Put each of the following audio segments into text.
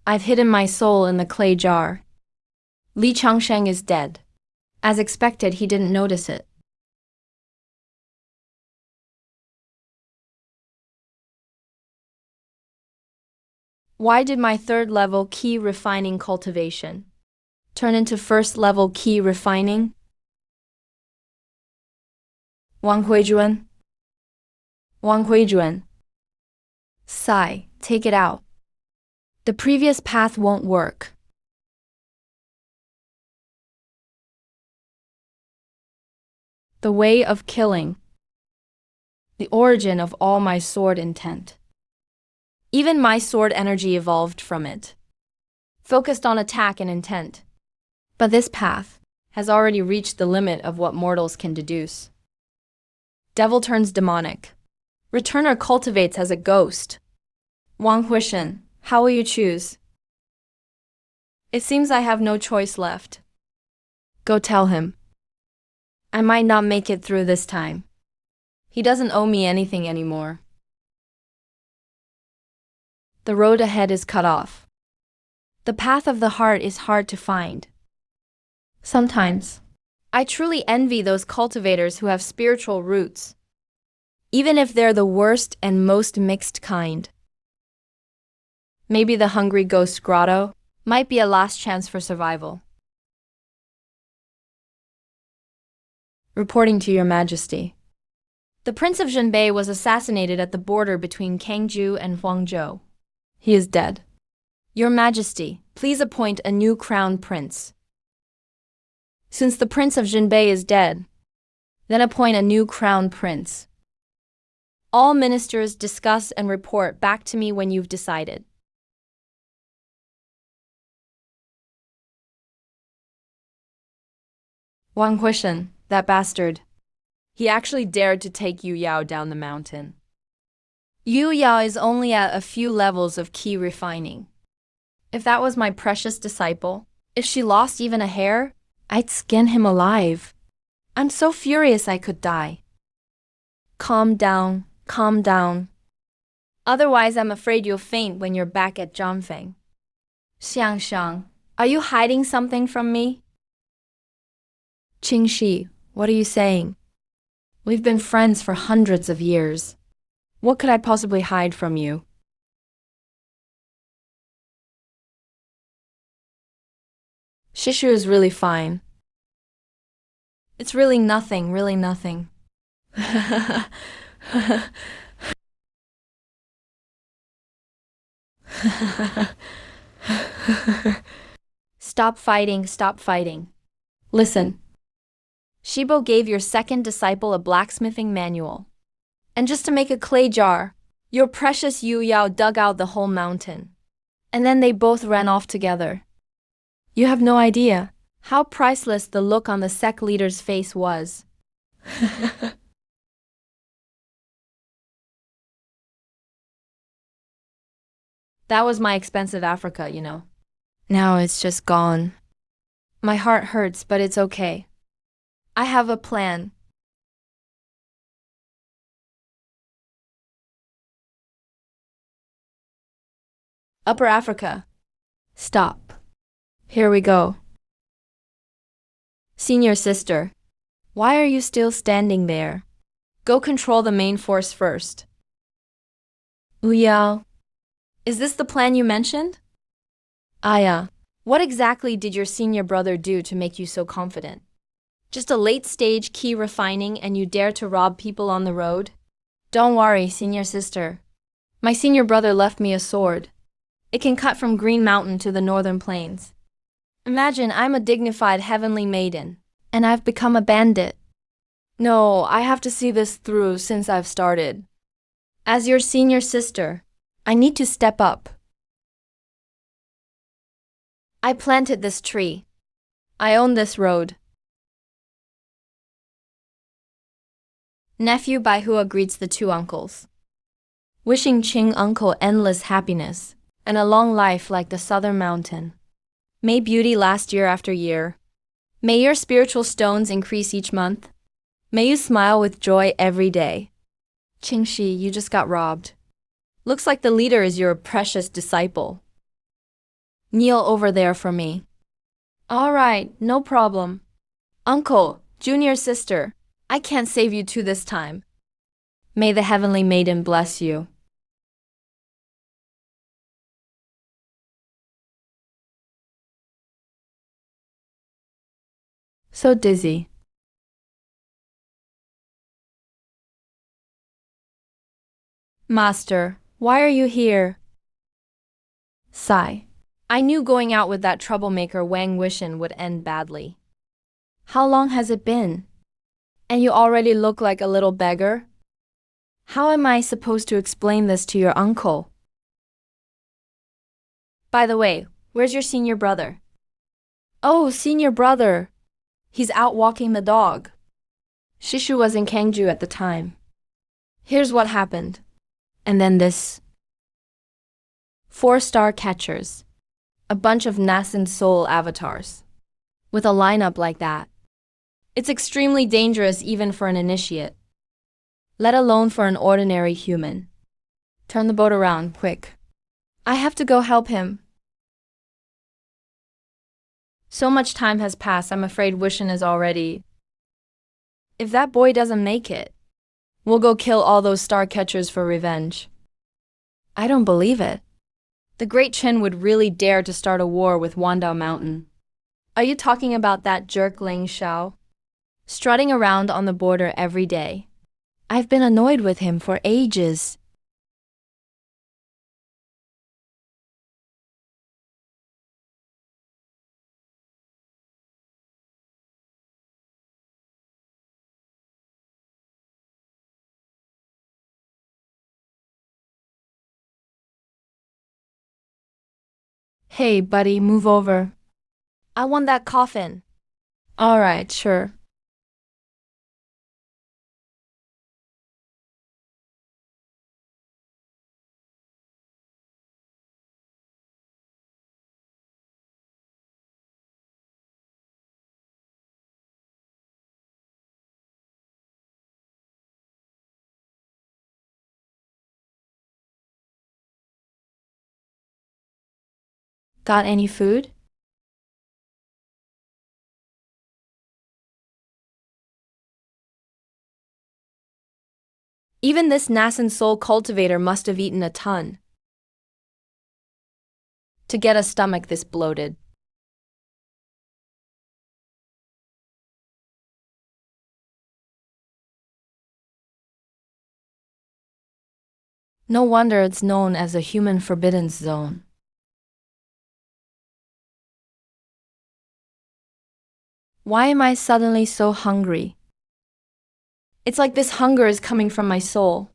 I've hidden my soul in the clay jar. Li Changsheng is dead. As expected, he didn't notice it. Why did my third level key refining cultivation turn into first level key refining? Wang Huizhuan. Wang Huizhuan. Sigh, take it out. The previous path won't work. The way of killing. The origin of all my sword intent. Even my sword energy evolved from it. Focused on attack and intent. But this path has already reached the limit of what mortals can deduce. Devil turns demonic. Returner cultivates as a ghost. Wang Huishan, how will you choose? It seems I have no choice left. Go tell him. I might not make it through this time. He doesn't owe me anything anymore. The road ahead is cut off. The path of the heart is hard to find. Sometimes, I truly envy those cultivators who have spiritual roots, even if they're the worst and most mixed kind. Maybe the Hungry Ghost Grotto might be a last chance for survival. Reporting to Your Majesty. The Prince of Zhenbei was assassinated at the border between Kangzhou and Huangzhou. He is dead. Your Majesty, please appoint a new crown prince. Since the Prince of Zhenbei is dead, then appoint a new crown prince. All ministers discuss and report back to me when you've decided. Wang Huishan, that bastard. He actually dared to take Yu Yao down the mountain. Yu Yao is only at a few levels of key refining. If that was my precious disciple, if she lost even a hair, I'd skin him alive. I'm so furious I could die. Calm down, calm down. Otherwise, I'm afraid you'll faint when you're back at Zhangfeng. Xiangshang, are you hiding something from me? Qingxi, what are you saying? We've been friends for hundreds of years. What could I possibly hide from you? Shishu is really fine. It's really nothing, really nothing. Stop fighting, stop fighting. Listen. Shibo gave your second disciple a blacksmithing manual. And just to make a clay jar, your precious Yu Yao dug out the whole mountain. And then they both ran off together. You have no idea how priceless the look on the sect leader's face was. That was my expensive Africa, you know. Now it's just gone. My heart hurts, but it's okay. I have a plan. Upper Africa. Stop. Here we go. Senior sister, why are you still standing there? Go control the main force first. Uyao, is this the plan you mentioned? Aya, what exactly did your senior brother do to make you so confident? Just a late-stage key refining and you dare to rob people on the road? Don't worry, senior sister. My senior brother left me a sword. It can cut from Green Mountain to the northern plains. Imagine I'm a dignified heavenly maiden, and I've become a bandit. No, I have to see this through since I've started. As your senior sister, I need to step up. I planted this tree. I own this road. Nephew Baihua greets the two uncles, wishing Qing uncle endless happiness and a long life like the southern mountain. May beauty last year after year. May your spiritual stones increase each month. May you smile with joy every day. Qingxi, you just got robbed. Looks like the leader is your precious disciple. Kneel over there for me. All right, no problem. Uncle, junior sister, I can't save you two this time. May the heavenly maiden bless you. So dizzy. Master, why are you here? Sigh. I knew going out with that troublemaker Wang Wishen would end badly. How long has it been? And you already look like a little beggar? How am I supposed to explain this to your uncle? By the way, where's your senior brother? Oh, senior brother. He's out walking the dog. Shishu was in Kangju at the time. Here's what happened. And then this. 4-star catchers. A bunch of nascent soul avatars. With a lineup like that, it's extremely dangerous even for an initiate, let alone for an ordinary human. Turn the boat around, quick. I have to go help him. So much time has passed, I'm afraid Wishen is already. If that boy doesn't make it, we'll go kill all those star catchers for revenge. I don't believe it. The Great Chen would really dare to start a war with Wandao Mountain. Are you talking about that jerk Ling Xiao? Strutting around on the border every day. I've been annoyed with him for ages. Hey, buddy, move over. I want that coffin. All right, sure. Got any food? Even this nascent soul cultivator must have eaten a ton to get a stomach this bloated. No wonder it's known as a human forbidden zone. Why am I suddenly so hungry? It's like this hunger is coming from my soul.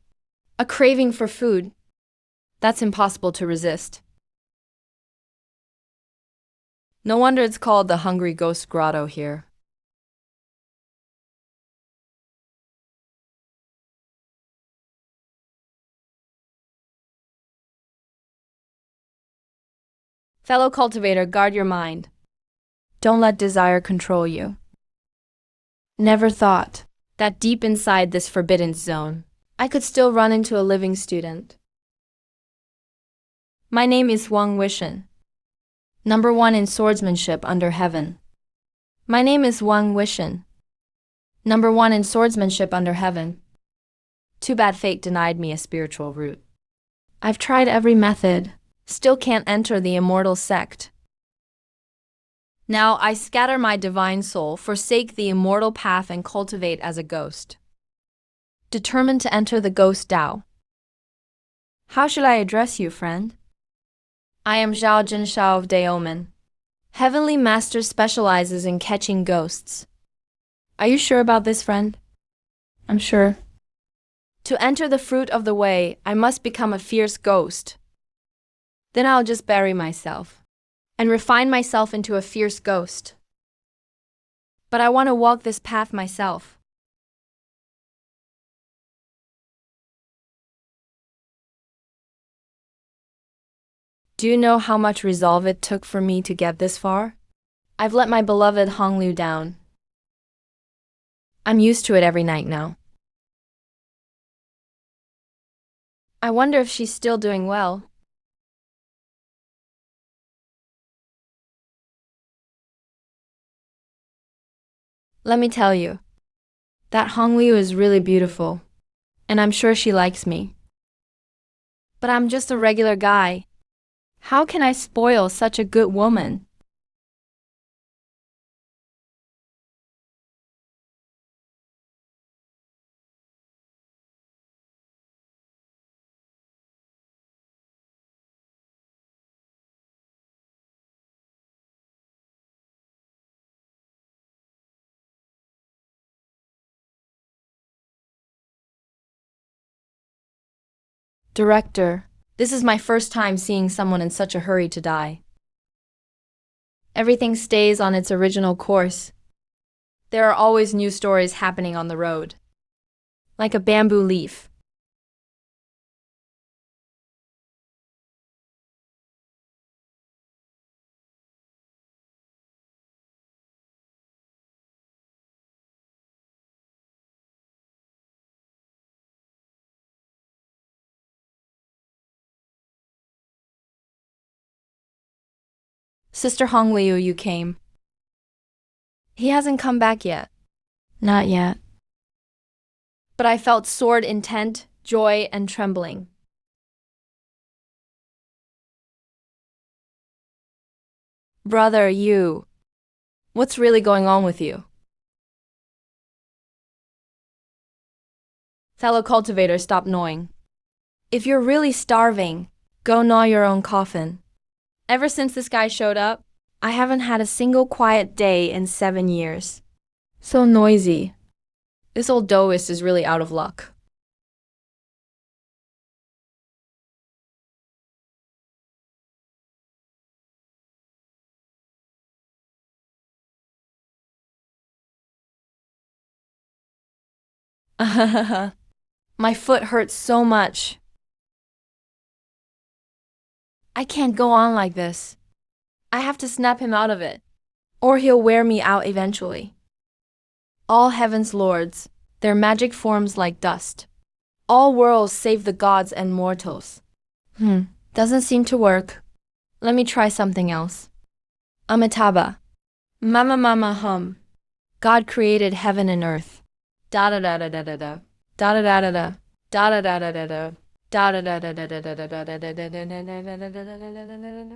A craving for food. That's impossible to resist. No wonder it's called the Hungry Ghost Grotto here. Fellow cultivator, guard your mind. Don't let desire control you. Never thought that deep inside this forbidden zone, I could still run into a living student. My name is Wang Wishen, #1 in swordsmanship under heaven. My name is Wang Wishen, #1 in swordsmanship under heaven. Too bad fate denied me a spiritual route. I've tried every method, still can't enter the immortal sect. Now I scatter my divine soul, forsake the immortal path and cultivate as a ghost. Determined to enter the ghost Tao. How should I address you, friend? I am Zhao Jinshao of Daomen. Heavenly Master specializes in catching ghosts. Are you sure about this, friend? I'm sure. To enter the fruit of the way, I must become a fierce ghost. Then I'll just bury myself and refine myself into a fierce ghost. But I want to walk this path myself. Do you know how much resolve it took for me to get this far? I've let my beloved Honglu down. I'm used to it every night now. I wonder if she's still doing well. Let me tell you, that Hong Liu is really beautiful, and I'm sure she likes me. But I'm just a regular guy. How can I spoil such a good woman? Director, this is my first time seeing someone in such a hurry to die. Everything stays on its original course. There are always new stories happening on the road. Like a bamboo leaf. Sister Hong Liu, you came. He hasn't come back yet. Not yet. But I felt sword intent, joy, and trembling. Brother, you. What's really going on with you? Fellow cultivator, stop gnawing. If you're really starving, go gnaw your own coffin. Ever since this guy showed up, I haven't had a single quiet day in 7 years. So noisy. This old Doist is really out of luck. My foot hurts so much. I can't go on like this. I have to snap him out of it, or he'll wear me out eventually. All heaven's lords, their magic forms like dust. All worlds save the gods and mortals. Doesn't seem to work. Let me try something else. Amitabha. Mama mama hum. God created heaven and earth. Da da da da da da da. Da da da da da. Da da da da da da. Da da da da da da da da da da da da da da.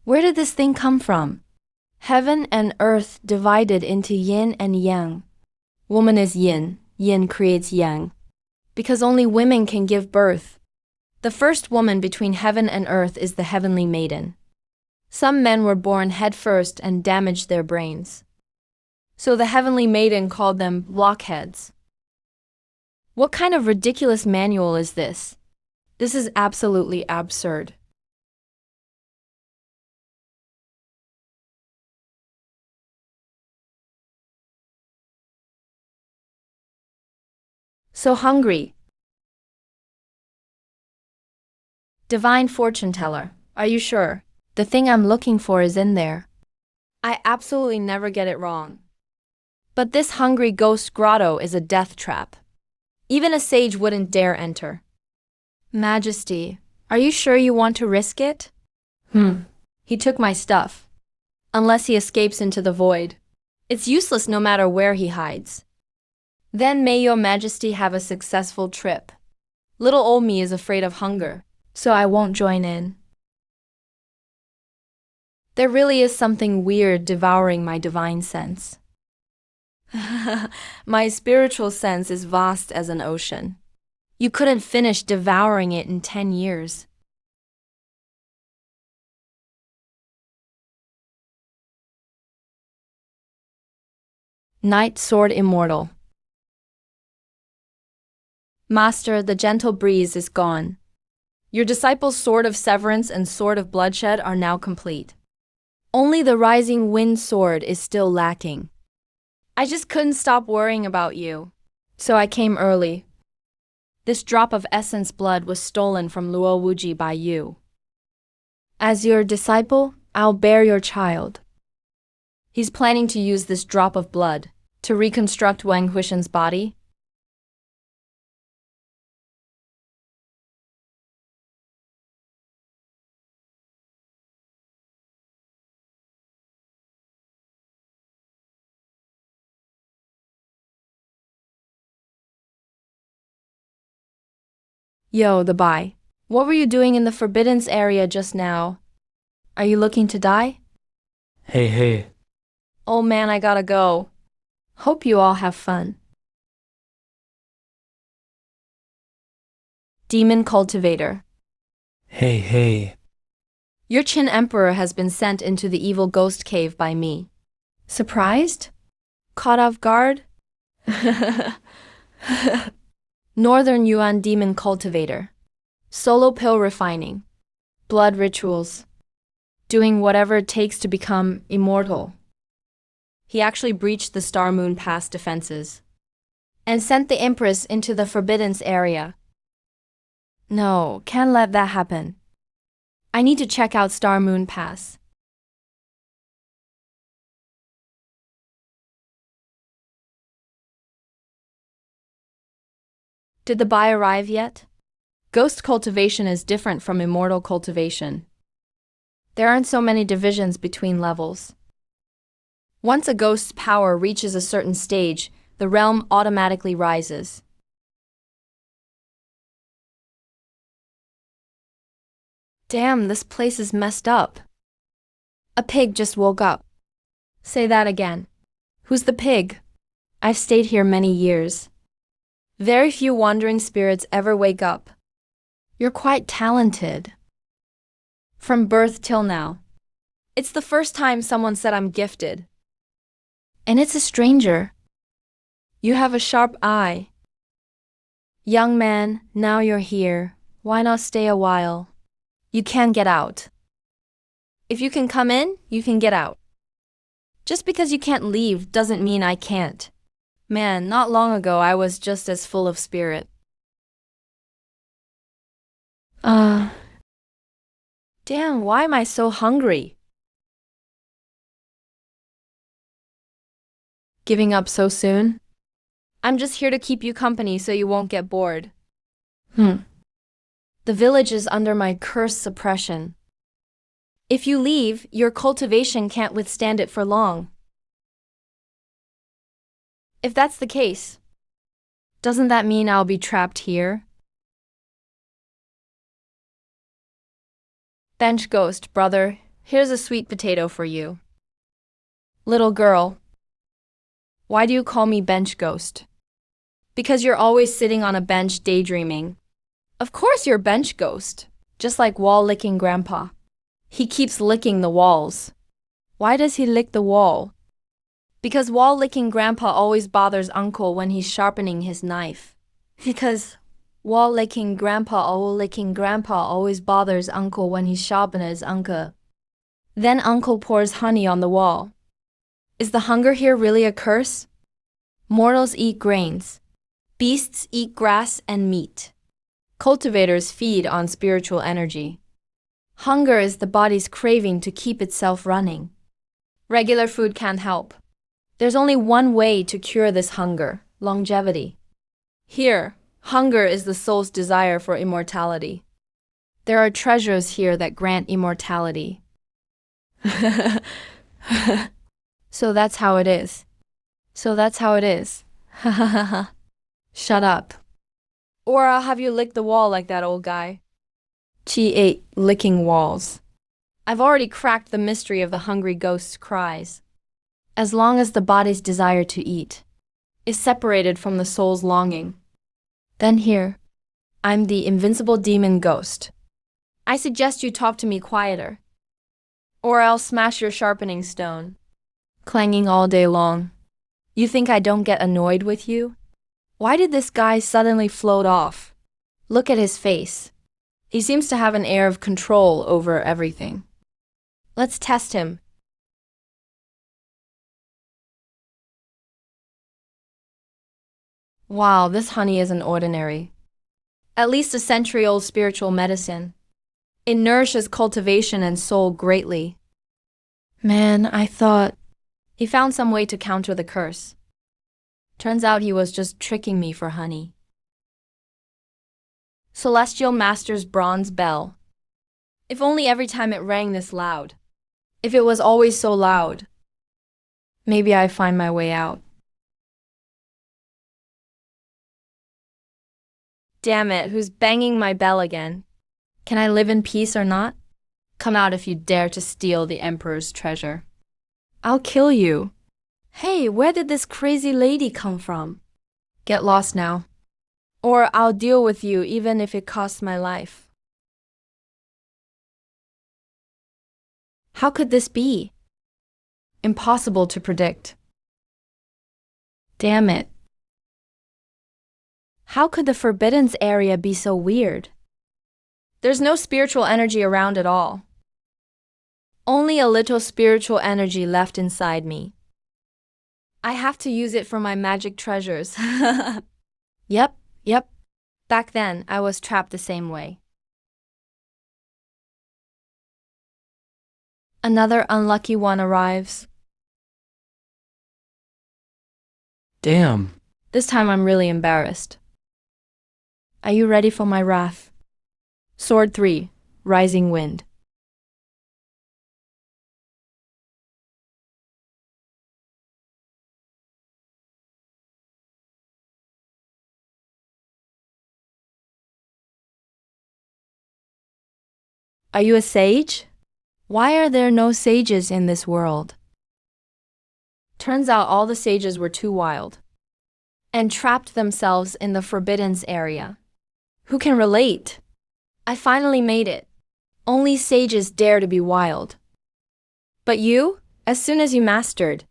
Where did this thing come from? Heaven and earth divided into yin and yang. Woman is yin, yin creates yang. Because only women can give birth. The first woman between heaven and earth is the heavenly maiden. Some men were born head first and damaged their brains. So the heavenly maiden called them blockheads. What kind of ridiculous manual is this? This is absolutely absurd. So hungry. Divine fortune teller, are you sure? The thing I'm looking for is in there. I absolutely never get it wrong. But this hungry ghost grotto is a death trap. Even a sage wouldn't dare enter. Majesty, are you sure you want to risk it? He took my stuff. Unless he escapes into the void. It's useless no matter where he hides. Then may your majesty have a successful trip. Little old me is afraid of hunger, so I won't join in. There really is something weird devouring my divine sense. My spiritual sense is vast as an ocean. You couldn't finish devouring it in 10 years. Knight Sword Immortal. Master, the gentle breeze is gone. Your disciples' sword of severance and sword of bloodshed are now complete. Only the rising wind sword is still lacking. I just couldn't stop worrying about you. So I came early. This drop of essence blood was stolen from Luo Wuji by you. As your disciple, I'll bear your child. He's planning to use this drop of blood to reconstruct Wang Huishen's body. Yo, the Bai. What were you doing in the Forbiddance area just now? Are you looking to die? Hey. Oh man, I gotta go. Hope you all have fun. Demon Cultivator. Hey. Your Chin Emperor has been sent into the evil ghost cave by me. Surprised? Caught off guard? Northern Yuan Demon Cultivator. Solo pill refining. Blood rituals. Doing whatever it takes to become immortal. He actually breached the Star Moon Pass defenses and sent the Empress into the Forbiddance area. No, can't let that happen. I need to check out Star Moon Pass. Did the Bai arrive yet? Ghost cultivation is different from immortal cultivation. There aren't so many divisions between levels. Once a ghost's power reaches a certain stage, the realm automatically rises. Damn, this place is messed up. A pig just woke up. Say that again. Who's the pig? I've stayed here many years. Very few wandering spirits ever wake up. You're quite talented. From birth till now. It's the first time someone said I'm gifted. And it's a stranger. You have a sharp eye. Young man, now you're here. Why not stay a while? You can get out. If you can come in, you can get out. Just because you can't leave doesn't mean I can't. Man, not long ago I was just as full of spirit. Damn, why am I so hungry? Giving up so soon? I'm just here to keep you company so you won't get bored. The village is under my curse suppression. If you leave, your cultivation can't withstand it for long. If that's the case, doesn't that mean I'll be trapped here? Bench ghost, brother, here's a sweet potato for you. Little girl, why do you call me bench ghost? Because you're always sitting on a bench daydreaming. Of course you're bench ghost, just like wall-licking grandpa. He keeps licking the walls. Why does he lick the wall? Because wall-licking grandpa always bothers uncle when he's sharpening his knife. Because wall-licking grandpa always bothers uncle when he's sharpening his uncle. Then uncle pours honey on the wall. Is the hunger here really a curse? Mortals eat grains. Beasts eat grass and meat. Cultivators feed on spiritual energy. Hunger is the body's craving to keep itself running. Regular food can't help. There's only one way to cure this hunger: longevity. Here, hunger is the soul's desire for immortality. There are treasures here that grant immortality. So that's how it is. Shut up. Or I'll have you lick the wall like that old guy. She ate licking walls. I've already cracked the mystery of the hungry ghost's cries. As long as the body's desire to eat is separated from the soul's longing, then here, I'm the invincible demon ghost. I suggest you talk to me quieter, or I'll smash your sharpening stone, clanging all day long. You think I don't get annoyed with you? Why did this guy suddenly float off? Look at his face. He seems to have an air of control over everything. Let's test him. Wow, this honey isn't ordinary. At least a century-old spiritual medicine. It nourishes cultivation and soul greatly. Man, I thought he found some way to counter the curse. Turns out he was just tricking me for honey. Celestial Master's bronze bell. If only every time it rang this loud. If it was always so loud. Maybe I find my way out. Damn it, who's banging my bell again? Can I live in peace or not? Come out if you dare to steal the Emperor's treasure. I'll kill you. Hey, where did this crazy lady come from? Get lost now. Or I'll deal with you even if it costs my life. How could this be? Impossible to predict. Damn it. How could the Forbiddance area be so weird? There's no spiritual energy around at all. Only a little spiritual energy left inside me. I have to use it for my magic treasures. Yep. Back then, I was trapped the same way. Another unlucky one arrives. Damn. This time I'm really embarrassed. Are you ready for my wrath? Sword 3, Rising Wind. Are you a sage? Why are there no sages in this world? Turns out all the sages were too wild and trapped themselves in the Forbiddance area. Who can relate? I finally made it. Only sages dare to be wild. But you, as soon as you mastered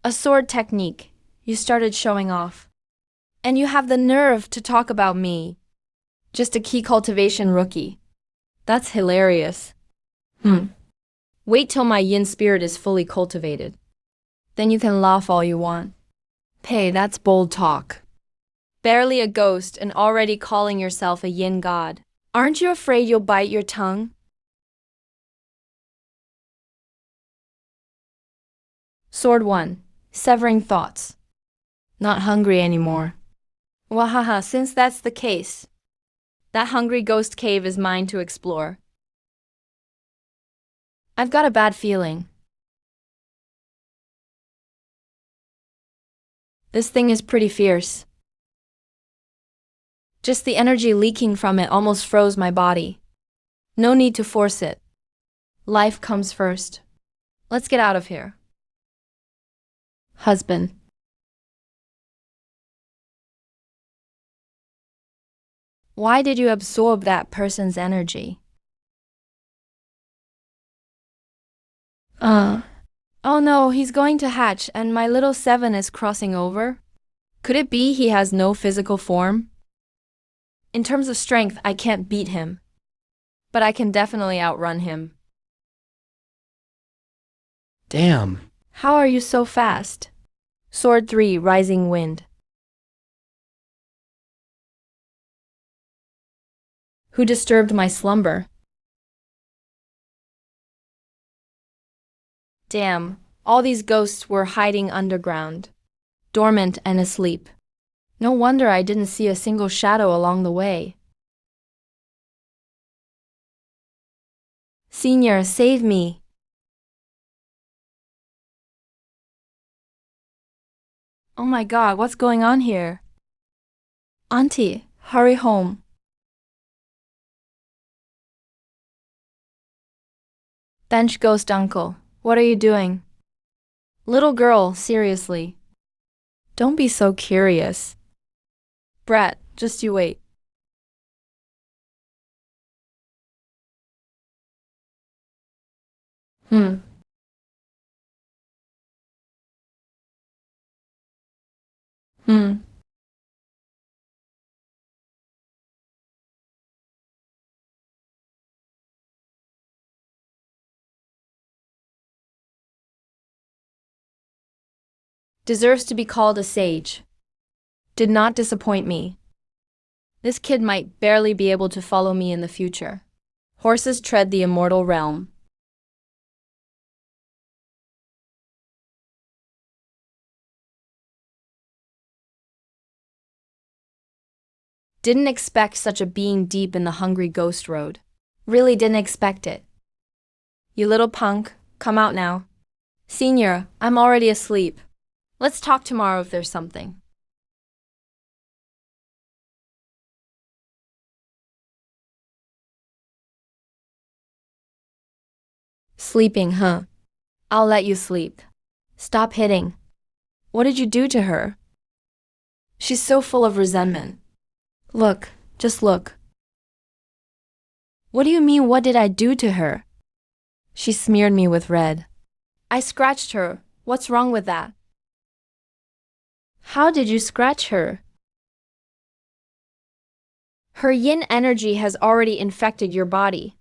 a sword technique, you started showing off. And you have the nerve to talk about me. Just a key cultivation rookie. That's hilarious. Wait till my yin spirit is fully cultivated. Then you can laugh all you want. Hey, that's bold talk. Barely a ghost and already calling yourself a yin god. Aren't you afraid you'll bite your tongue? Sword 1. Severing thoughts. Not hungry anymore. Wahaha, since that's the case, that hungry ghost cave is mine to explore. I've got a bad feeling. This thing is pretty fierce. Just the energy leaking from it almost froze my body. No need to force it. Life comes first. Let's get out of here. Husband. Why did you absorb that person's energy? Oh no, he's going to hatch and my little 7 is crossing over? Could it be he has no physical form? In terms of strength, I can't beat him. But I can definitely outrun him. Damn. How are you so fast? Sword 3, Rising Wind. Who disturbed my slumber? Damn, all these ghosts were hiding underground, dormant and asleep. No wonder I didn't see a single shadow along the way. Senior, save me. Oh my god, what's going on here? Auntie, hurry home. Bench ghost uncle, what are you doing? Little girl, seriously. Don't be so curious. Brat, just you wait. Hmm. Deserves to be called a sage. Did not disappoint me. This kid might barely be able to follow me in the future. Horses tread the immortal realm. Didn't expect such a being deep in the hungry ghost road. Really didn't expect it. You little punk, come out now. Senior, I'm already asleep. Let's talk tomorrow if there's something. Sleeping, huh? I'll let you sleep. Stop hitting. What did you do to her? She's so full of resentment. Look, just look. What do you mean, what did I do to her? She smeared me with red. I scratched her. What's wrong with that? How did you scratch her? Her yin energy has already infected your body.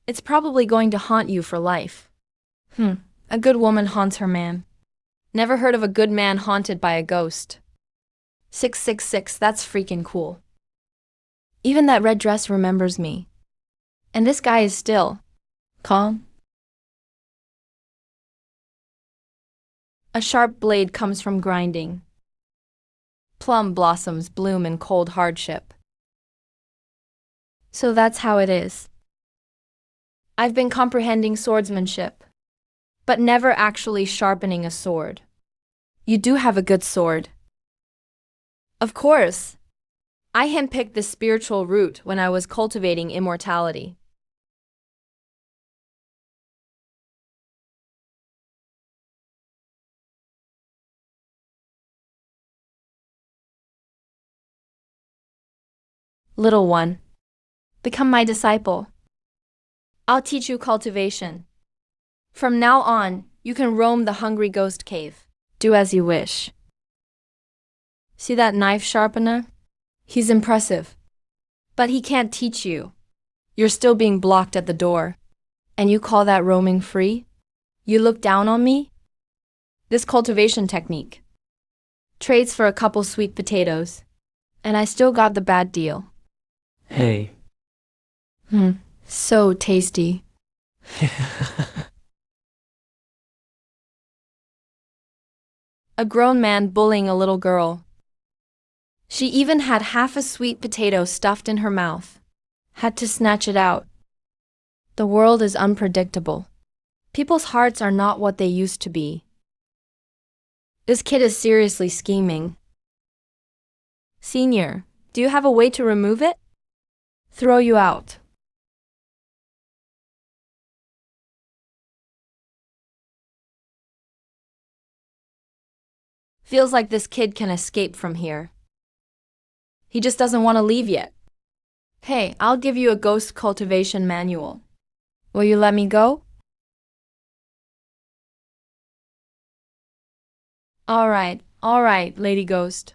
It's probably going to haunt you for life. A good woman haunts her man. Never heard of a good man haunted by a ghost. 666, that's freaking cool. Even that red dress remembers me. And this guy is still calm. A sharp blade comes from grinding. Plum blossoms bloom in cold hardship. So that's how it is. I've been comprehending swordsmanship, but never actually sharpening a sword. You do have a good sword. Of course. I handpicked the spiritual route when I was cultivating immortality. Little one, become my disciple. I'll teach you cultivation. From now on, you can roam the hungry ghost cave. Do as you wish. See that knife sharpener? He's impressive. But he can't teach you. You're still being blocked at the door. And you call that roaming free? You look down on me? This cultivation technique trades for a couple sweet potatoes. And I still got the bad deal. Hey. So tasty. A grown man bullying a little girl. She even had half a sweet potato stuffed in her mouth. Had to snatch it out. The world is unpredictable. People's hearts are not what they used to be. This kid is seriously scheming. Senior, do you have a way to remove it? Throw you out. Feels like this kid can escape from here. He just doesn't want to leave yet. Hey, I'll give you a ghost cultivation manual. Will you let me go? All right, Lady Ghost.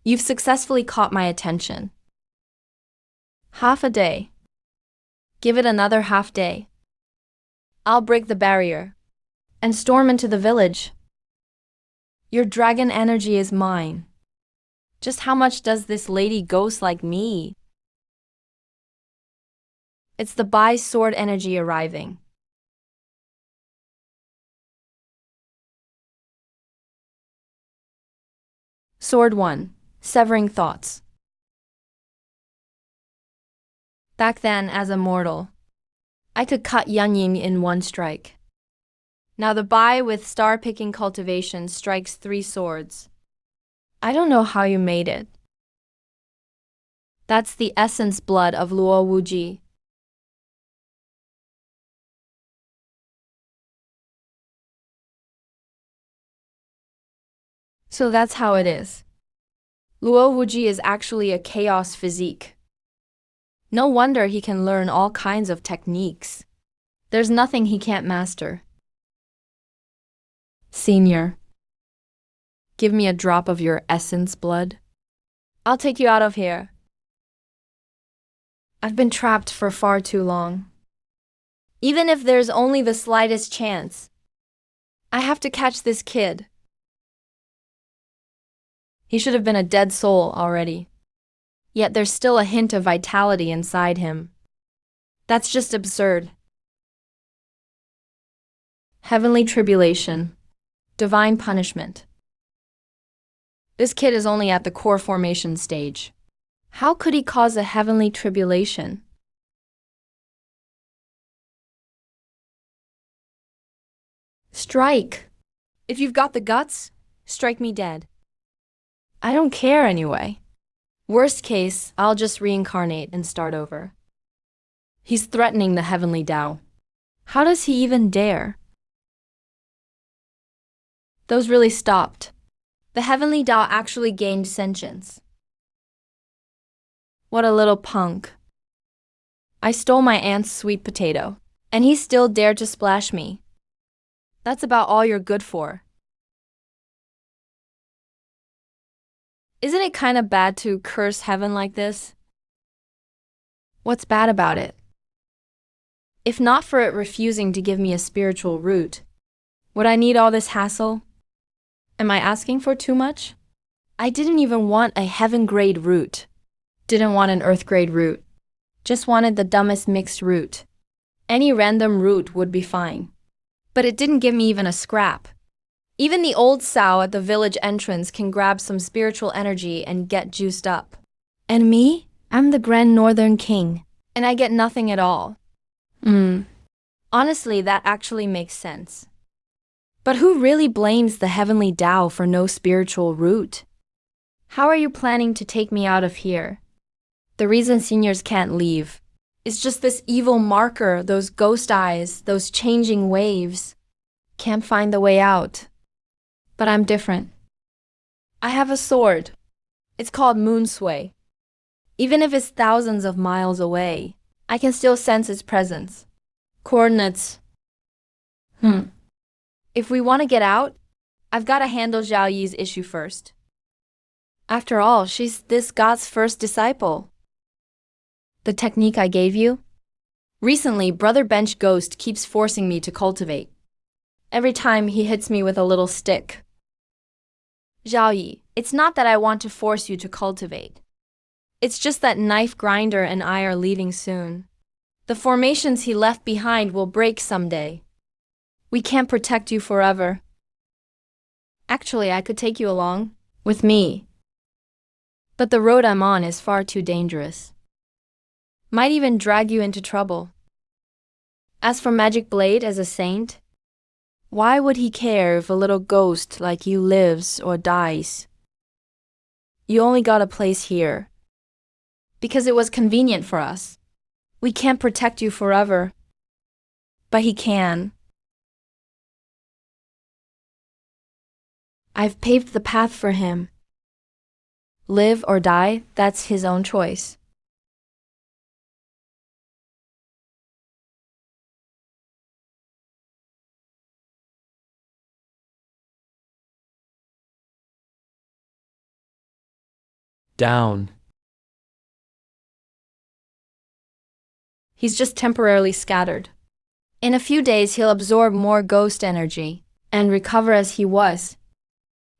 You've successfully caught my attention. Half a day. Give it another half day. I'll break the barrier and storm into the village. Your dragon energy is mine. Just how much does this lady ghost like me? It's the bi-sword energy arriving. Sword 1. Severing Thoughts. Back then, as a mortal, I could cut Yunying in one strike. Now the Bai with star-picking cultivation strikes 3 swords. I don't know how you made it. That's the essence blood of Luo Wuji. So that's how it is. Luo Wuji is actually a chaos physique. No wonder he can learn all kinds of techniques. There's nothing he can't master. Senior, give me a drop of your essence blood. I'll take you out of here. I've been trapped for far too long. Even if there's only the slightest chance, I have to catch this kid. He should have been a dead soul already. Yet there's still a hint of vitality inside him. That's just absurd. Heavenly tribulation. Divine punishment. This kid is only at the core formation stage. How could he cause a heavenly tribulation? Strike! If you've got the guts, strike me dead. I don't care anyway. Worst case, I'll just reincarnate and start over. He's threatening the heavenly Tao. How does he even dare? Those really stopped. The heavenly Tao actually gained sentience. What a little punk. I stole my aunt's sweet potato, and he still dared to splash me. That's about all you're good for. Isn't it kinda bad to curse heaven like this? What's bad about it? If not for it refusing to give me a spiritual root, would I need all this hassle? Am I asking for too much? I didn't even want a heaven-grade root. Didn't want an earth-grade root. Just wanted the dumbest mixed root. Any random root would be fine. But it didn't give me even a scrap. Even the old sow at the village entrance can grab some spiritual energy and get juiced up. And me? I'm the Grand Northern King, and I get nothing at all. Honestly, that actually makes sense. But who really blames the heavenly Tao for no spiritual root? How are you planning to take me out of here? The reason seniors can't leave is just this evil marker, those ghost eyes, those changing waves. Can't find the way out. But I'm different. I have a sword. It's called Moonsway. Even if it's thousands of miles away, I can still sense its presence. Coordinates. If we want to get out, I've got to handle Zhao Yi's issue first. After all, she's this god's first disciple. The technique I gave you? Recently, Brother Bench Ghost keeps forcing me to cultivate. Every time he hits me with a little stick. Zhao Yi, it's not that I want to force you to cultivate. It's just that Knife Grinder and I are leaving soon. The formations he left behind will break someday. We can't protect you forever. Actually, I could take you along. With me. But the road I'm on is far too dangerous. Might even drag you into trouble. As for Magic Blade as a saint, why would he care if a little ghost like you lives or dies? You only got a place here. Because it was convenient for us. We can't protect you forever. But he can. I've paved the path for him. Live or die, that's his own choice. Down. He's just temporarily scattered. In a few days, he'll absorb more ghost energy and recover as he was.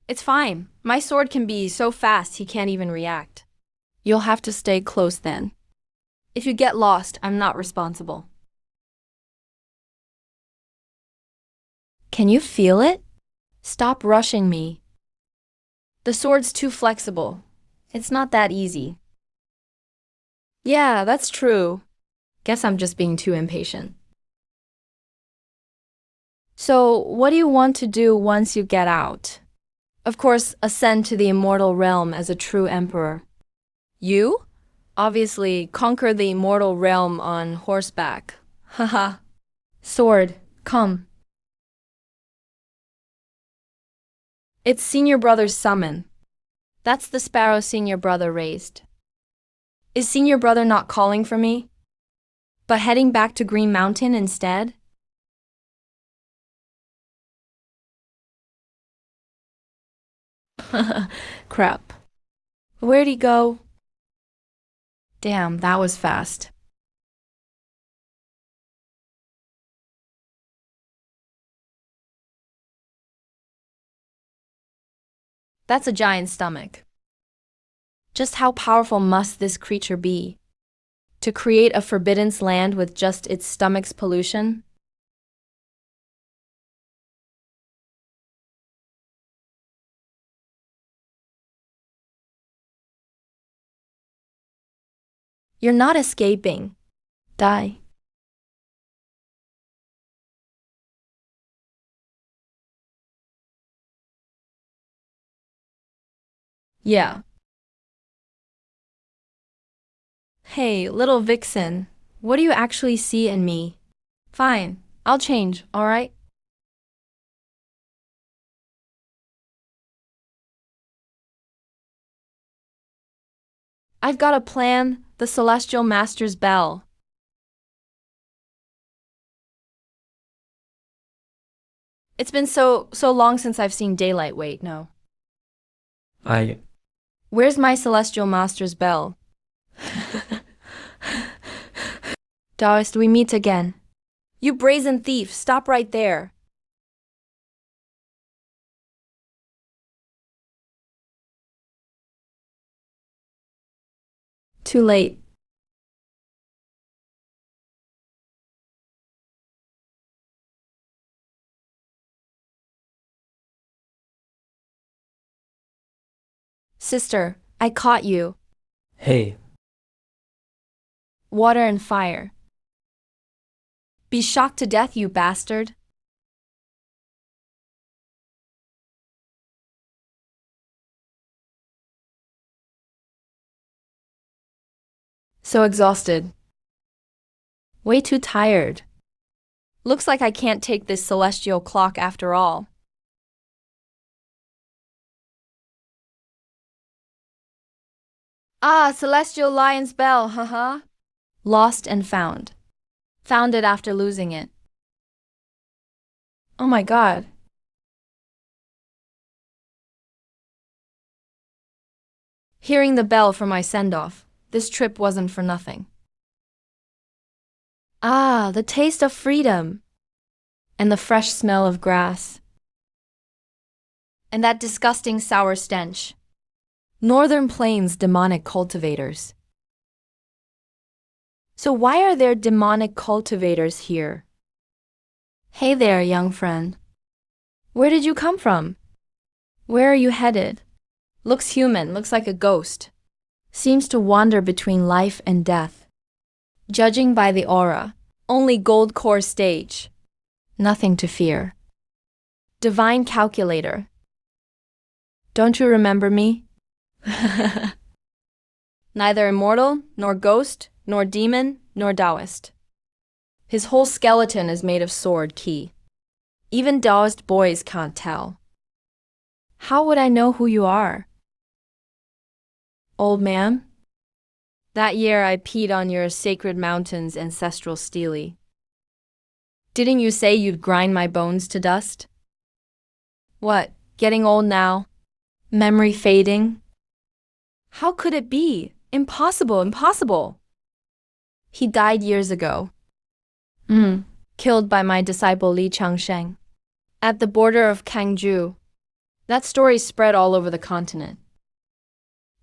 It's fine. My sword can be so fast he can't even react. You'll have to stay close then. If you get lost, I'm not responsible. Can you feel it? Stop rushing me. The sword's too flexible. It's not that easy. Yeah, that's true. Guess I'm just being too impatient. So, what do you want to do once you get out? Of course, ascend to the immortal realm as a true emperor. You? Obviously, conquer the immortal realm on horseback. Haha. Sword, come. It's Senior Brother's summon. That's the sparrow Senior Brother raised. Is Senior Brother not calling for me? But heading back to Green Mountain instead? Crap. Where'd he go? Damn, that was fast. That's a giant stomach. Just how powerful must this creature be? To create a forbidden land with just its stomach's pollution? You're not escaping. Die. Yeah. Hey, little vixen, what do you actually see in me? Fine, I'll change, alright? I've got a plan, the Celestial Master's Bell. It's been so long since I've seen daylight. Wait, no. I. Where's my Celestial Master's Bell? Taoist, we meet again. You brazen thief, stop right there. Too late. Sister, I caught you. Hey. Water and fire. Be shocked to death, you bastard. So exhausted. Way too tired. Looks like I can't take this celestial clock after all. Ah, Celestial Lion's Bell, haha. Lost and found. Found it after losing it. Oh my god. Hearing the bell for my send-off, this trip wasn't for nothing. Ah, the taste of freedom. And the fresh smell of grass. And that disgusting sour stench. Northern Plains demonic cultivators. So why are there demonic cultivators here? Hey there, young friend. Where did you come from? Where are you headed? Looks human, looks like a ghost. Seems to wander between life and death. Judging by the aura, only gold core stage. Nothing to fear. Divine calculator. Don't you remember me? Neither immortal, nor ghost, nor demon, nor Taoist. His whole skeleton is made of sword key. Even Taoist boys can't tell. How would I know who you are? Old man? That year I peed on your sacred mountain's ancestral stele. Didn't you say you'd grind my bones to dust? What, getting old now? Memory fading? How could it be? Impossible, impossible. He died years ago. Killed by my disciple Li Changsheng. At the border of Kangju. That story spread all over the continent.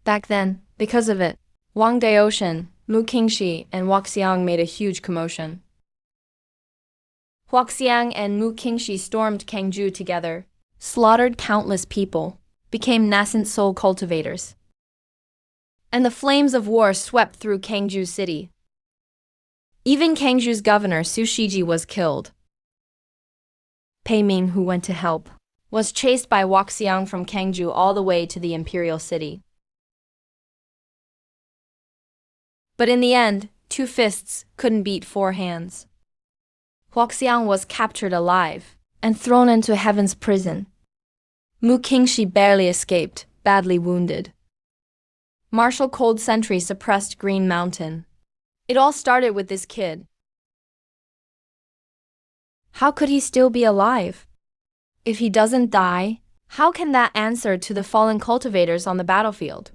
Back then, because of it, Wang Daoshan, Mu Qingxi, and Huaxiang made a huge commotion. Huaxiang and Mu Qingxi stormed Kangju together, slaughtered countless people, became nascent soul cultivators. And the flames of war swept through Kangju city. Even Kangju's governor Su Shiji was killed. Pei Ming, who went to help, was chased by Huaxiang from Kangju all the way to the imperial city. But in the end, 2 fists couldn't beat 4 hands. Huaxiang was captured alive and thrown into heaven's prison. Mu Qingxi barely escaped, badly wounded. Martial cold sentry suppressed Green Mountain. It all started with this kid. How could he still be alive? If he doesn't die, how can that answer to the fallen cultivators on the battlefield?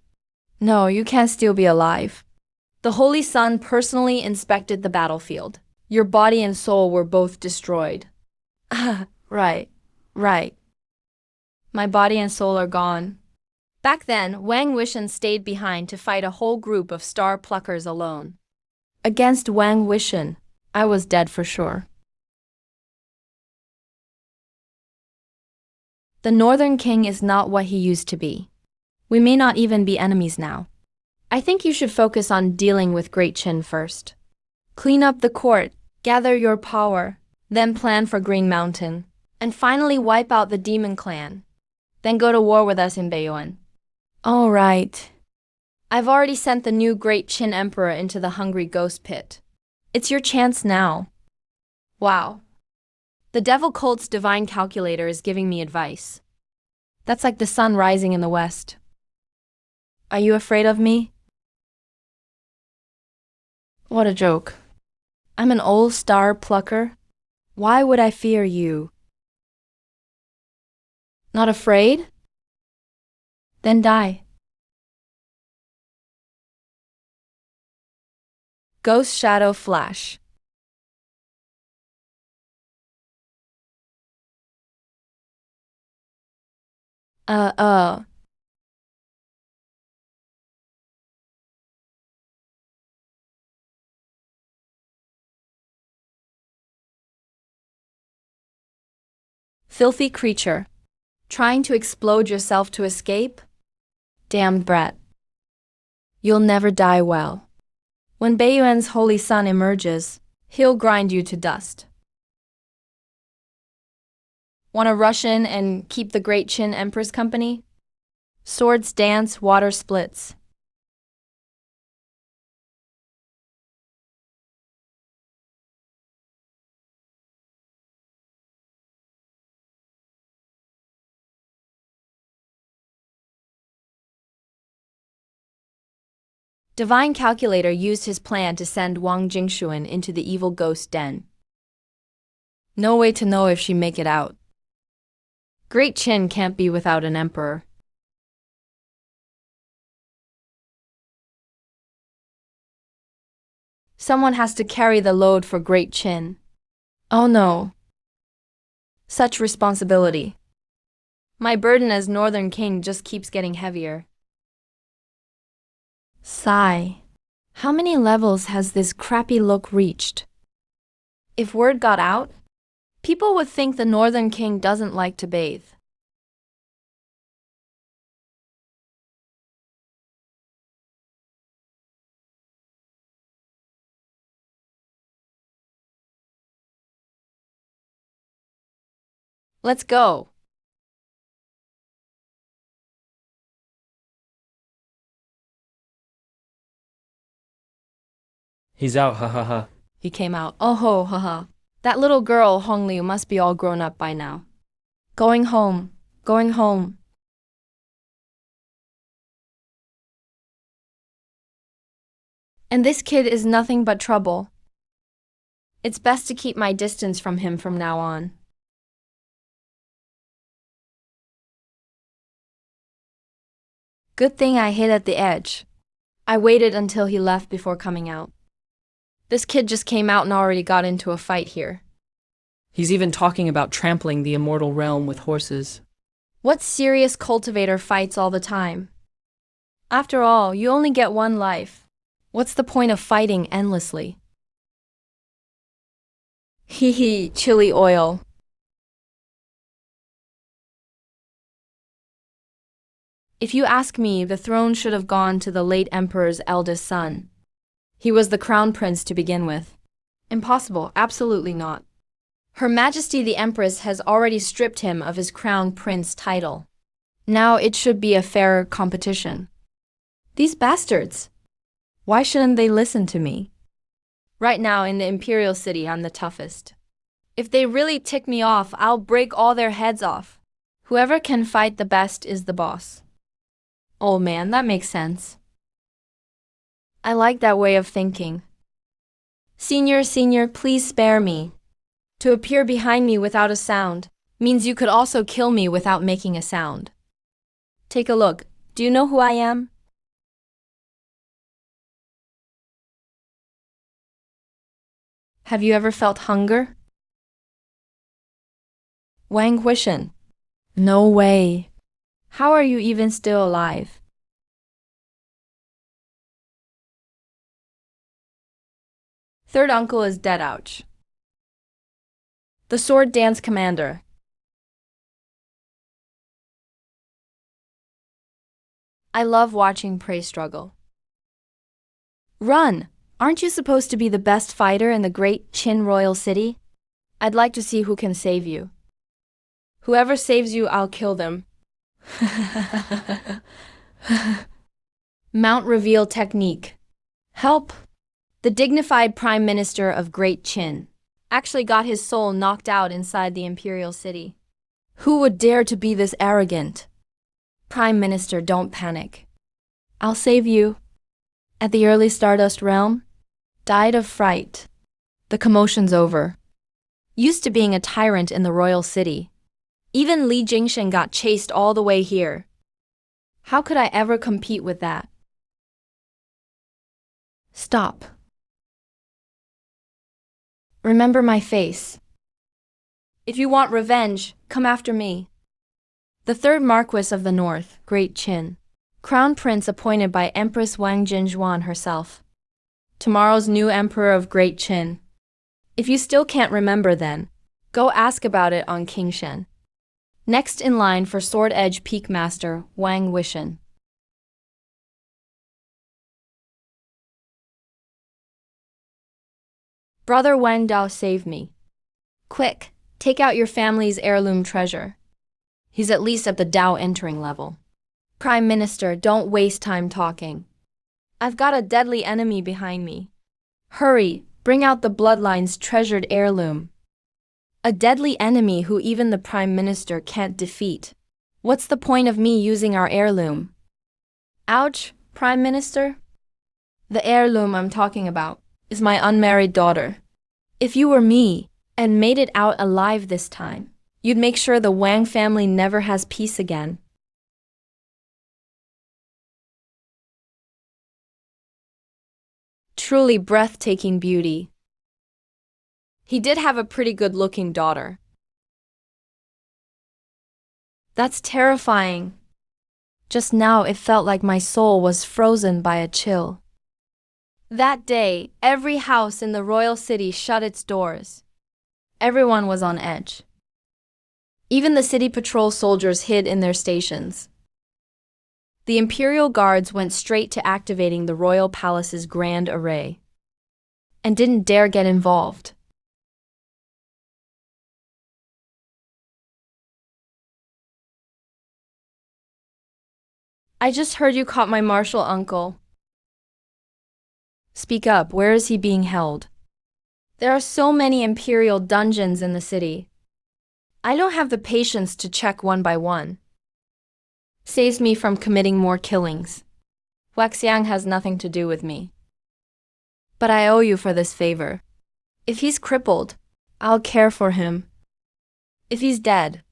No, you can't still be alive. The Holy Sun personally inspected the battlefield. Your body and soul were both destroyed. Right. My body and soul are gone. Back then, Wang Wishen stayed behind to fight a whole group of star pluckers alone. Against Wang Wishen, I was dead for sure. The Northern King is not what he used to be. We may not even be enemies now. I think you should focus on dealing with Great Qin first. Clean up the court, gather your power, then plan for Green Mountain, and finally wipe out the demon clan. Then go to war with us in Beiyuan. All right. I've already sent the new Great Qin Emperor into the hungry ghost pit. It's your chance now. Wow. The devil cult's divine calculator is giving me advice. That's like the sun rising in the west. Are you afraid of me? What a joke. I'm an old star plucker. Why would I fear you? Not afraid? Then die. Ghost shadow flash. Uh, uh. Filthy creature. Trying to explode yourself to escape? Damned brat. You'll never die well. When Baiyuan's holy sun emerges, he'll grind you to dust. Want to rush in and keep the Great Qin Empress company? Swords dance, water splits. Divine Calculator used his plan to send Wang Jingshuan into the evil ghost den. No way to know if she make it out. Great Qin can't be without an emperor. Someone has to carry the load for Great Qin. Oh no. Such responsibility. My burden as Northern King just keeps getting heavier. Sigh. How many levels has this crappy look reached? If word got out, people would think the Northern King doesn't like to bathe. Let's go. He's out, ha ha ha. He came out. Oh ho, haha. That little girl, Hong Liu, must be all grown up by now. Going home. Going home. And this kid is nothing but trouble. It's best to keep my distance from him from now on. Good thing I hid at the edge. I waited until he left before coming out. This kid just came out and already got into a fight here. He's even talking about trampling the immortal realm with horses. What serious cultivator fights all the time? After all, you only get one life. What's the point of fighting endlessly? Hee hee, chili oil. If you ask me, the throne should have gone to the late emperor's eldest son. He was the crown prince to begin with. Impossible, absolutely not. Her Majesty the Empress has already stripped him of his crown prince title. Now it should be a fair competition. These bastards! Why shouldn't they listen to me? Right now in the imperial city, I'm the toughest. If they really tick me off, I'll break all their heads off. Whoever can fight the best is the boss. Oh man, that makes sense. I like that way of thinking. Senior, please spare me. To appear behind me without a sound means you could also kill me without making a sound. Take a look. Do you know who I am? Have you ever felt hunger? Wang Huishan. No way. How are you even still alive? Third uncle is dead, ouch. The sword dance commander. I love watching prey struggle. Run! Aren't you supposed to be the best fighter in the great Qin royal city? I'd like to see who can save you. Whoever saves you, I'll kill them. Mount reveal technique. Help! The dignified Prime Minister of Great Qin. actually got his soul knocked out inside the imperial city. Who would dare to be this arrogant? Prime Minister, don't panic. I'll save you. At the early Stardust realm, died of fright. The commotion's over. Used to being a tyrant in the royal city. Even Li Jingshen got chased all the way here. How could I ever compete with that? Stop. Remember my face. If you want revenge, come after me. The third Marquis of the North, Great Qin. Crown Prince appointed by Empress Wang Jinzhuan herself. Tomorrow's new Emperor of Great Qin. If you still can't remember then, go ask about it on Kingshen. Next in line for Sword Edge Peak Master, Wang Wishen. Brother Wang Dao saved me. Quick, take out your family's heirloom treasure. He's at least at the Dao entering level. Prime Minister, don't waste time talking. I've got a deadly enemy behind me. Hurry, bring out the bloodline's treasured heirloom. A deadly enemy who even the Prime Minister can't defeat. What's the point of me using our heirloom? Ouch, Prime Minister? The heirloom I'm talking about is my unmarried daughter. If you were me and made it out alive this time, you'd make sure the Wang family never has peace again. Truly breathtaking beauty. He did have a pretty good-looking daughter. That's terrifying. Just now it felt like my soul was frozen by a chill. That day, every house in the royal city shut its doors. Everyone was on edge. Even the city patrol soldiers hid in their stations. The imperial guards went straight to activating the royal palace's grand array and didn't dare get involved. I just heard you caught my martial uncle. Speak up, where is he being held? There are so many imperial dungeons in the city. I don't have the patience to check one by one. Saves me from committing more killings. Waxiang has nothing to do with me. But I owe you for this favor. If he's crippled, I'll care for him. If he's dead,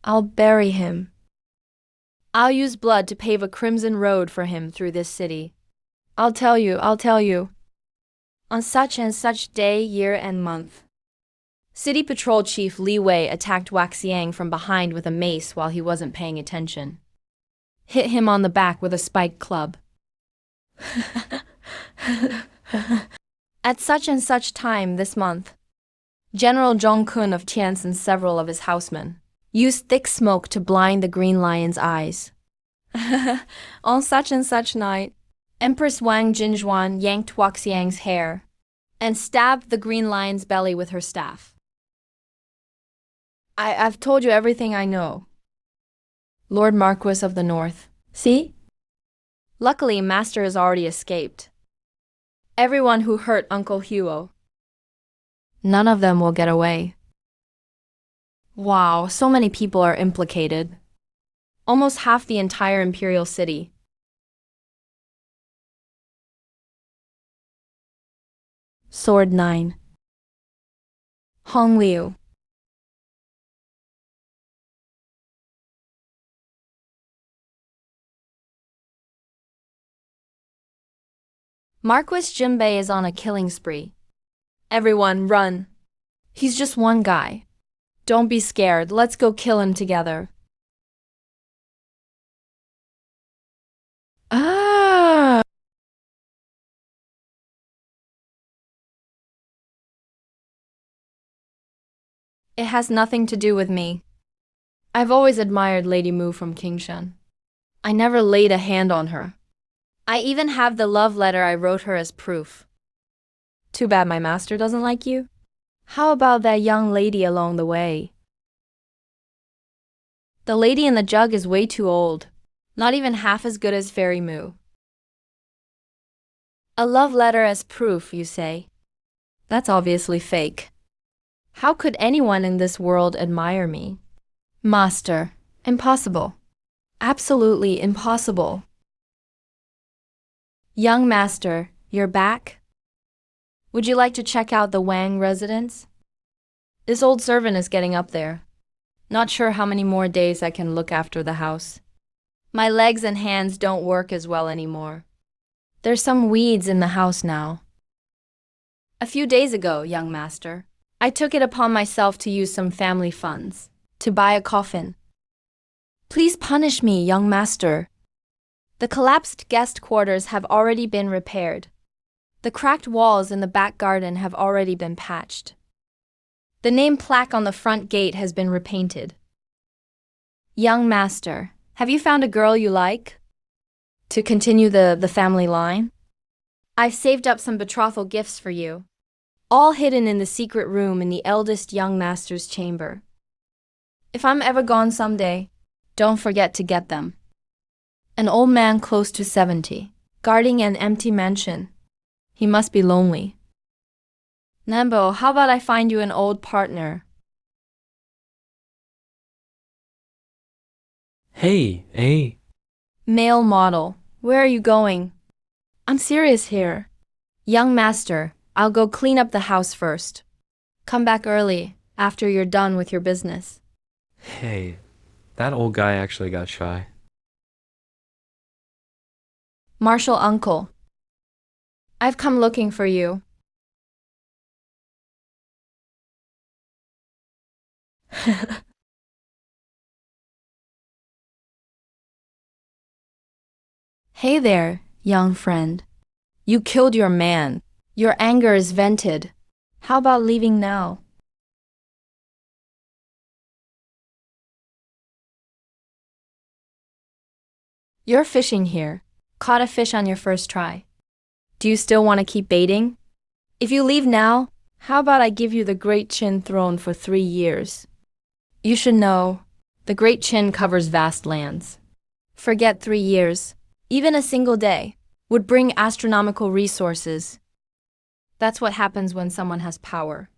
I'll bury him. I'll use blood to pave a crimson road for him through this city. I'll tell you. On such and such day, year, and month. City Patrol Chief Li Wei attacked Waxiang from behind with a mace while he wasn't paying attention. Hit him on the back with a spiked club. At such and such time this month, General Zhong Kun of Tian's and several of his housemen used thick smoke to blind the Green Lion's eyes. On such and such night, Empress Wang Jinzhuan yanked Waxiang's hair and stabbed the Green Lion's belly with her staff. I've told you everything I know. Lord Marquis of the North. See? Luckily, Master has already escaped. Everyone who hurt Uncle Huo. None of them will get away. Wow, so many people are implicated. Almost half the entire imperial city. Sword 9. Hong Liu. Marquis Jinbei is on a killing spree. Everyone, run. He's just one guy. Don't be scared, let's go kill him together. Ah! It has nothing to do with me. I've always admired Lady Mu from Kingshan. I never laid a hand on her. I even have the love letter I wrote her as proof. Too bad my master doesn't like you. How about that young lady along the way? The lady in the jug is way too old. Not even half as good as Fairy Mu. A love letter as proof, you say? That's obviously fake. How could anyone in this world admire me? Master. Impossible. Absolutely impossible. Young master, you're back? Would you like to check out the Wang residence? This old servant is getting up there. Not sure how many more days I can look after the house. My legs and hands don't work as well anymore. There's some weeds in the house now. A few days ago, young master, I took it upon myself to use some family funds to buy a coffin. Please punish me, young master. The collapsed guest quarters have already been repaired. The cracked walls in the back garden have already been patched. The name plaque on the front gate has been repainted. Young master, have you found a girl you like? To continue the family line? I've saved up some betrothal gifts for you, all hidden in the secret room in the eldest young master's chamber. If I'm ever gone someday, don't forget to get them. An old man close to 70, guarding an empty mansion. He must be lonely. Nambo, how about I find you an old partner? Hey. Male model, where are you going? I'm serious here. Young master, I'll go clean up the house first. Come back early, after you're done with your business. Hey, that old guy actually got shy. Marshal uncle, I've come looking for you. Hey there, young friend. You killed your man. Your anger is vented. How about leaving now? You're fishing here. Caught a fish on your first try. Do you still want to keep baiting? If you leave now, how about I give you the Great Chin throne for 3 years? You should know, the Great Chin covers vast lands. Forget 3 years. Even a single day would bring astronomical resources. That's what happens when someone has power.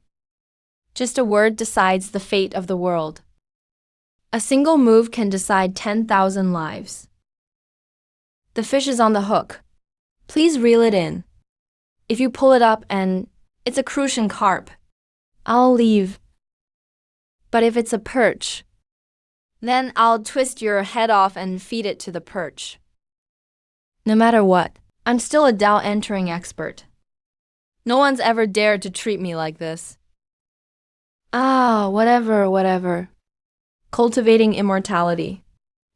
Just a word decides the fate of the world. A single move can decide 10,000 lives. The fish is on the hook. Please reel it in. If you pull it up and it's a crucian carp, I'll leave. But if it's a perch, then I'll twist your head off and feed it to the perch. No matter what, I'm still a Tao entering expert. No one's ever dared to treat me like this. Whatever. Cultivating immortality.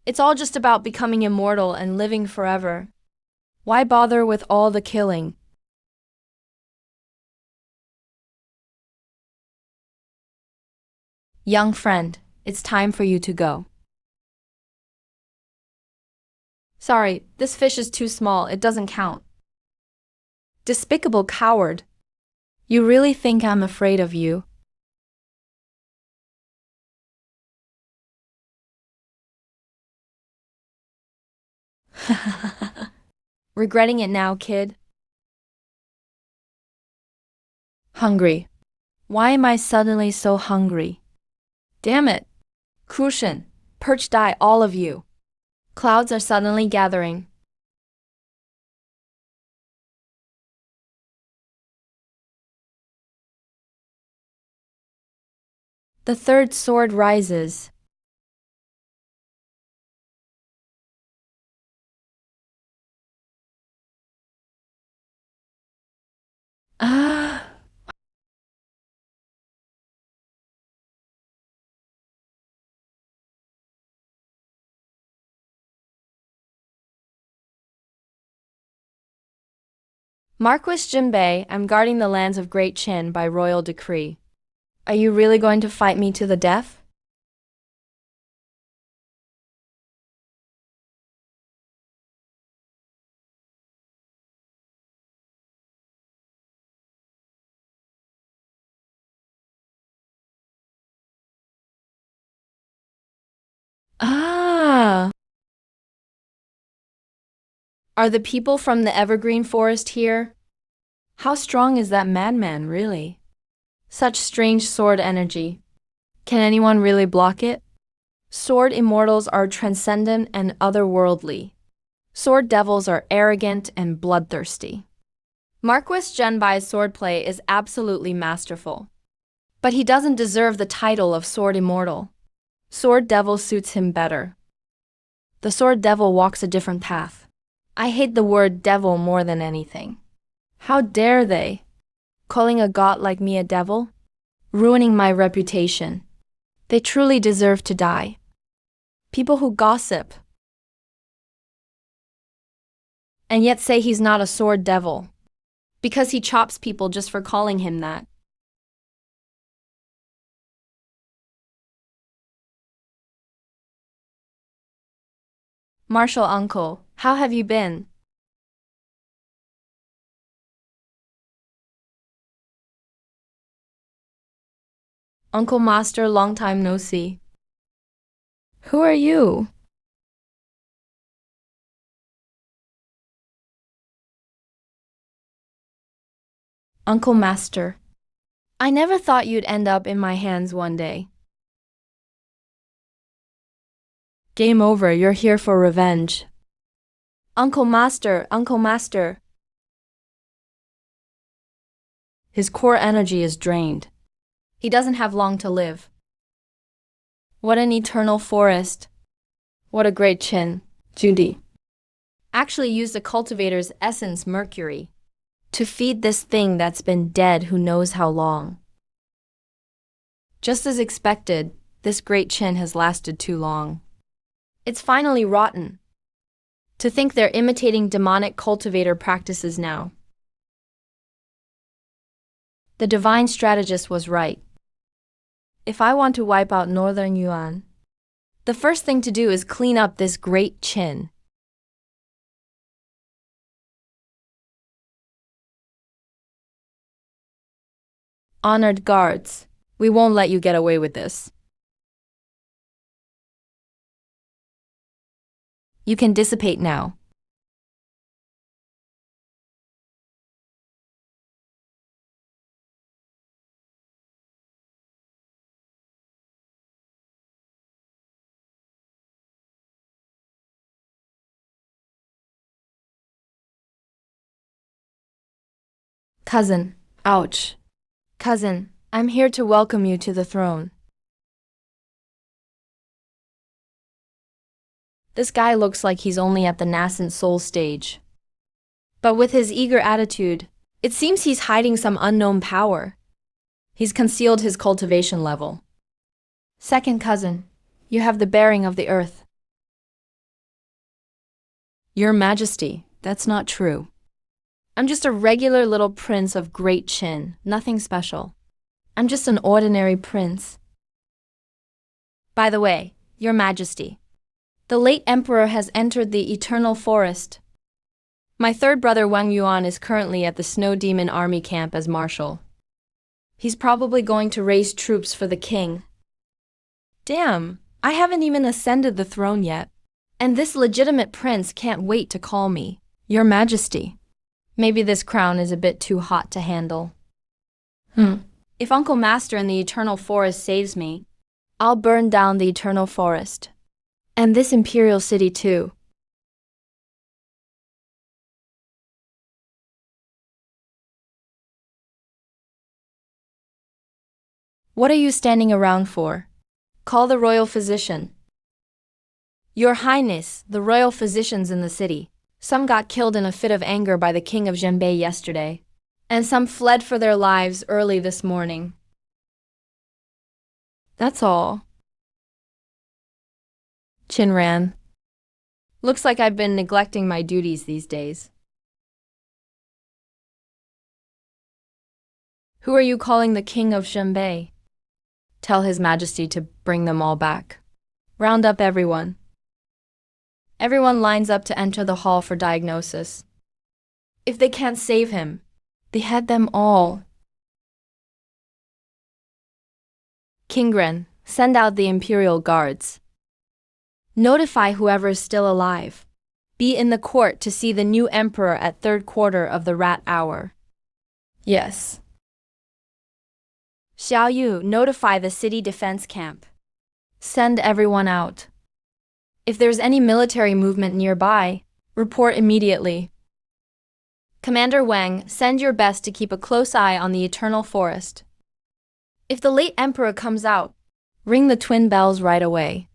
It's all just about becoming immortal and living forever. Why bother with all the killing? Young friend, it's time for you to go. Sorry, this fish is too small, it doesn't count. Despicable coward. You really think I'm afraid of you? Regretting it now, kid? Hungry. Why am I suddenly so hungry? Damn it! Crucian, perch die, all of you. Clouds are suddenly gathering. The third sword rises. Ah! Marquis Jinbei, I'm guarding the lands of Great Qin by royal decree. Are you really going to fight me to the death? Ah! Are the people from the evergreen forest here? How strong is that madman, really? Such strange sword energy. Can anyone really block it? Sword immortals are transcendent and otherworldly. Sword devils are arrogant and bloodthirsty. Marquis Genbai's swordplay is absolutely masterful. But he doesn't deserve the title of Sword Immortal. Sword Devil suits him better. The Sword Devil walks a different path. I hate the word devil more than anything. How dare they? Calling a god like me a devil? Ruining my reputation. They truly deserve to die. People who gossip and yet say he's not a sword devil because he chops people just for calling him that. Marshal uncle, how have you been? Uncle Master, long time no see. Who are you? Uncle Master. I never thought you'd end up in my hands one day. Game over, you're here for revenge. Uncle Master, Uncle Master. His core energy is drained. He doesn't have long to live. What an eternal forest. What a great chin. Judy. Actually use the cultivator's essence, Mercury, to feed this thing that's been dead who knows how long. Just as expected, this great chin has lasted too long. It's finally rotten. To think they're imitating demonic cultivator practices now. The divine strategist was right. If I want to wipe out Northern Yuan, the first thing to do is clean up this great chin. Honored guards, we won't let you get away with this. You can dissipate now. Cousin, ouch. Cousin, I'm here to welcome you to the throne. This guy looks like he's only at the nascent soul stage. But with his eager attitude, it seems he's hiding some unknown power. He's concealed his cultivation level. Second cousin, you have the bearing of the earth. Your Majesty, that's not true. I'm just a regular little prince of great chin, nothing special. I'm just an ordinary prince. By the way, Your Majesty, the late emperor has entered the eternal forest. My third brother Wang Yuan is currently at the Snow Demon Army camp as marshal. He's probably going to raise troops for the king. Damn, I haven't even ascended the throne yet. And this legitimate prince can't wait to call me Your Majesty. Maybe this crown is a bit too hot to handle. If Uncle Master in the Eternal Forest saves me, I'll burn down the Eternal Forest. And this imperial city too. What are you standing around for? Call the royal physician. Your Highness, the royal physicians in the city. Some got killed in a fit of anger by the king of Zhenbei yesterday, and some fled for their lives early this morning. That's all. Chinran. Looks like I've been neglecting my duties these days. Who are you calling the king of Zhenbei? Tell His Majesty to bring them all back. Round up everyone. Everyone lines up to enter the hall for diagnosis. If they can't save him, behead them all. Kingren, send out the Imperial Guards. Notify whoever is still alive. Be in the court to see the new emperor at third quarter of the rat hour. Yes. Xiao Yu, notify the city defense camp. Send everyone out. If there's any military movement nearby, report immediately. Commander Wang, send your best to keep a close eye on the Eternal Forest. If the late emperor comes out, ring the twin bells right away.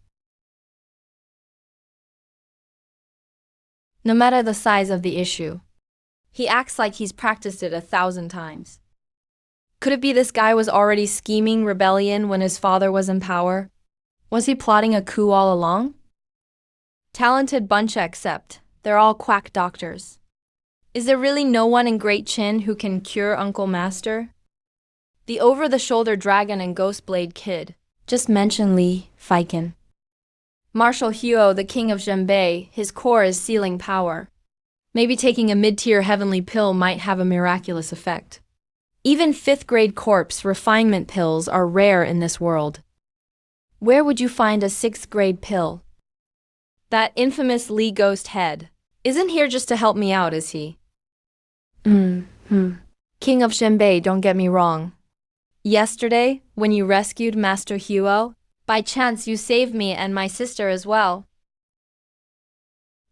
No matter the size of the issue, he acts like he's practiced it 1,000 times. Could it be this guy was already scheming rebellion when his father was in power? Was he plotting a coup all along? Talented bunch except they're all quack doctors. Is there really no one in Great Qin who can cure Uncle Master? The over-the-shoulder dragon and ghost blade kid. Just mention Li Feikin. Marshal Huo, the king of Zhenbei, his core is sealing power. Maybe taking a mid-tier heavenly pill might have a miraculous effect. Even 5th-grade corpse refinement pills are rare in this world. Where would you find a 6th-grade pill? That infamous Li ghost head isn't here just to help me out, is he? King of Zhenbei, don't get me wrong. Yesterday, when you rescued Master Huo, by chance you saved me and my sister as well.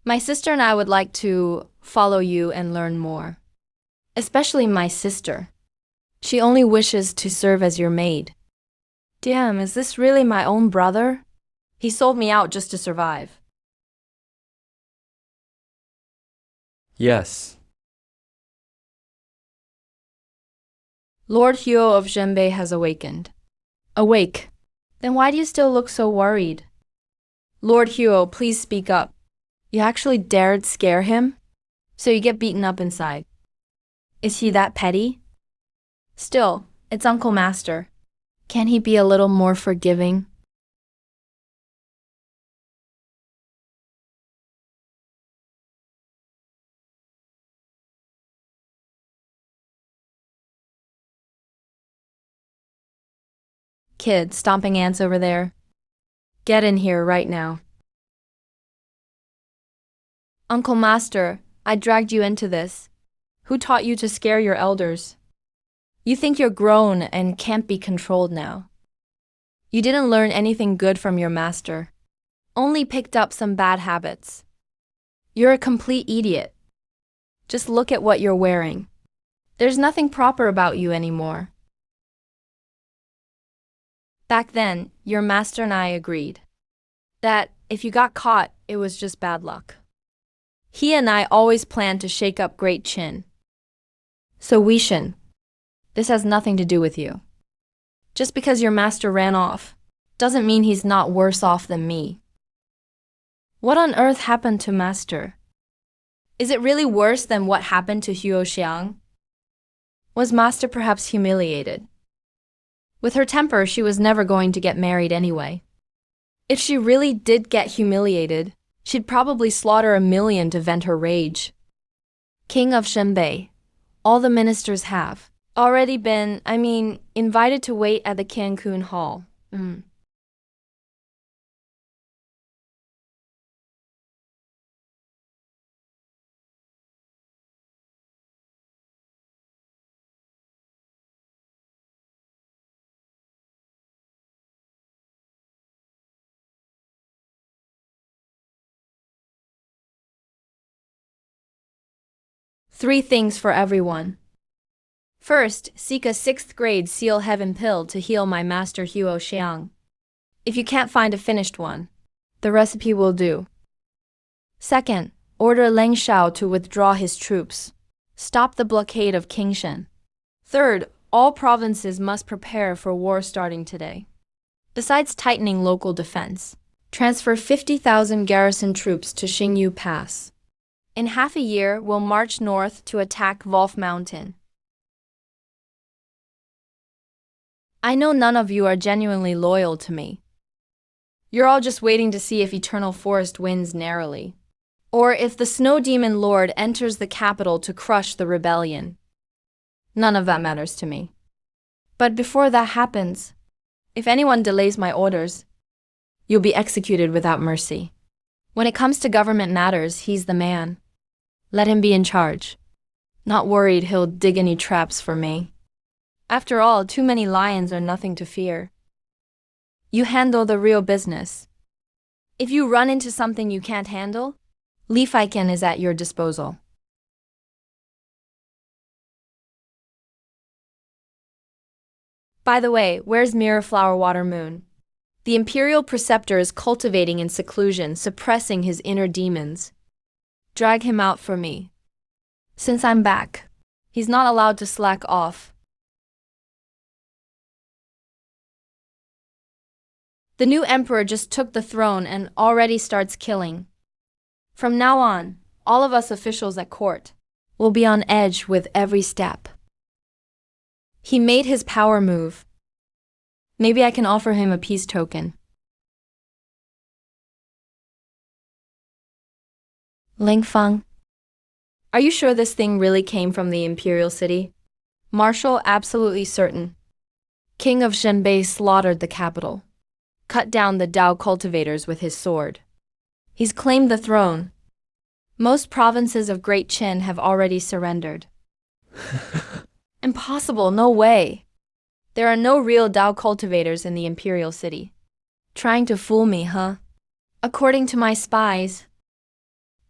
My sister and I would like to follow you and learn more. Especially my sister. She only wishes to serve as your maid. Damn, is this really my own brother? He sold me out just to survive. Yes. Lord Huo of Zhenbei has awakened. Awake. Then why do you still look so worried? Lord Huo, please speak up. You actually dared scare him? So you get beaten up inside. Is he that petty? Still, it's Uncle Master. Can he be a little more forgiving? Kid, stomping ants over there. Get in here right now. Uncle Master, I dragged you into this. Who taught you to scare your elders? You think you're grown and can't be controlled now. You didn't learn anything good from your master. Only picked up some bad habits. You're a complete idiot. Just look at what you're wearing. There's nothing proper about you anymore. Back then, your master and I agreed that if you got caught, it was just bad luck. He and I always planned to shake up Great Qin. So Wei Shen, this has nothing to do with you. Just because your master ran off, doesn't mean he's not worse off than me. What on earth happened to master? Is it really worse than what happened to Huo Xiang? Was master perhaps humiliated? With her temper, she was never going to get married anyway. If she really did get humiliated, she'd probably slaughter 1,000,000 to vent her rage. King of Zhenbei, all the ministers have already been, invited to wait at the Cancun Hall. Three things for everyone. First, seek a 6th-grade seal heaven pill to heal my master Huo Xiang. If you can't find a finished one, the recipe will do. Second, order Leng Shao to withdraw his troops. Stop the blockade of Kingshan. Third, all provinces must prepare for war starting today. Besides tightening local defense, transfer 50,000 garrison troops to Xingyu Pass. In half a year, we'll march north to attack Wolf Mountain. I know none of you are genuinely loyal to me. You're all just waiting to see if Eternal Forest wins narrowly, or if the Snow Demon Lord enters the capital to crush the rebellion. None of that matters to me. But before that happens, if anyone delays my orders, you'll be executed without mercy. When it comes to government matters, he's the man. Let him be in charge. Not worried he'll dig any traps for me. After all, too many lions are nothing to fear. You handle the real business. If you run into something you can't handle, Li Feiken is at your disposal. By the way, where's Mirror Flower Water Moon? The Imperial Preceptor is cultivating in seclusion, suppressing his inner demons. Drag him out for me. Since I'm back, he's not allowed to slack off. The new emperor just took the throne and already starts killing. From now on, all of us officials at court will be on edge with every step. He made his power move. Maybe I can offer him a peace token. Ling Feng, are you sure this thing really came from the Imperial City? Marshal, absolutely certain. King of Zhenbei slaughtered the capital, cut down the Dao cultivators with his sword. He's claimed the throne. Most provinces of Great Qin have already surrendered. Impossible, no way. There are no real Dao cultivators in the Imperial City. Trying to fool me, huh? According to my spies,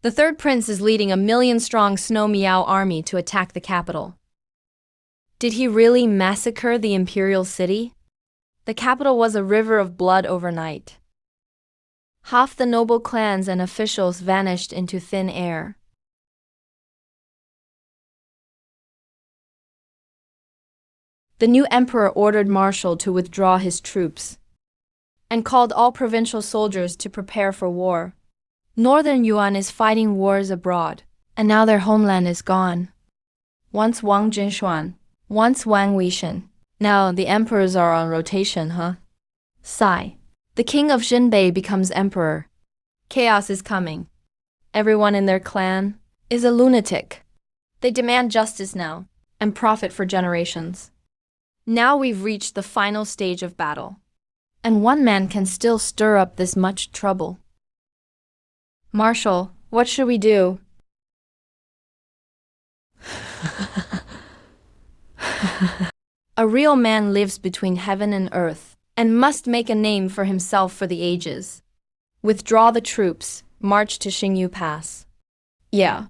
the third prince is leading a 1,000,000-strong Snow Miao army to attack the capital. Did he really massacre the Imperial City? The capital was a river of blood overnight. Half the noble clans and officials vanished into thin air. The new emperor ordered Marshal to withdraw his troops and called all provincial soldiers to prepare for war. Northern Yuan is fighting wars abroad, and now their homeland is gone. Once Wang Jinshuan, once Wang Weishan. Now the emperors are on rotation, huh? Sigh. The king of Zhenbei becomes emperor. Chaos is coming. Everyone in their clan is a lunatic. They demand justice now and profit for generations. Now we've reached the final stage of battle, and one man can still stir up this much trouble. Marshal, what should we do? A real man lives between heaven and earth, and must make a name for himself for the ages. Withdraw the troops, march to Xingyu Pass. Yeah.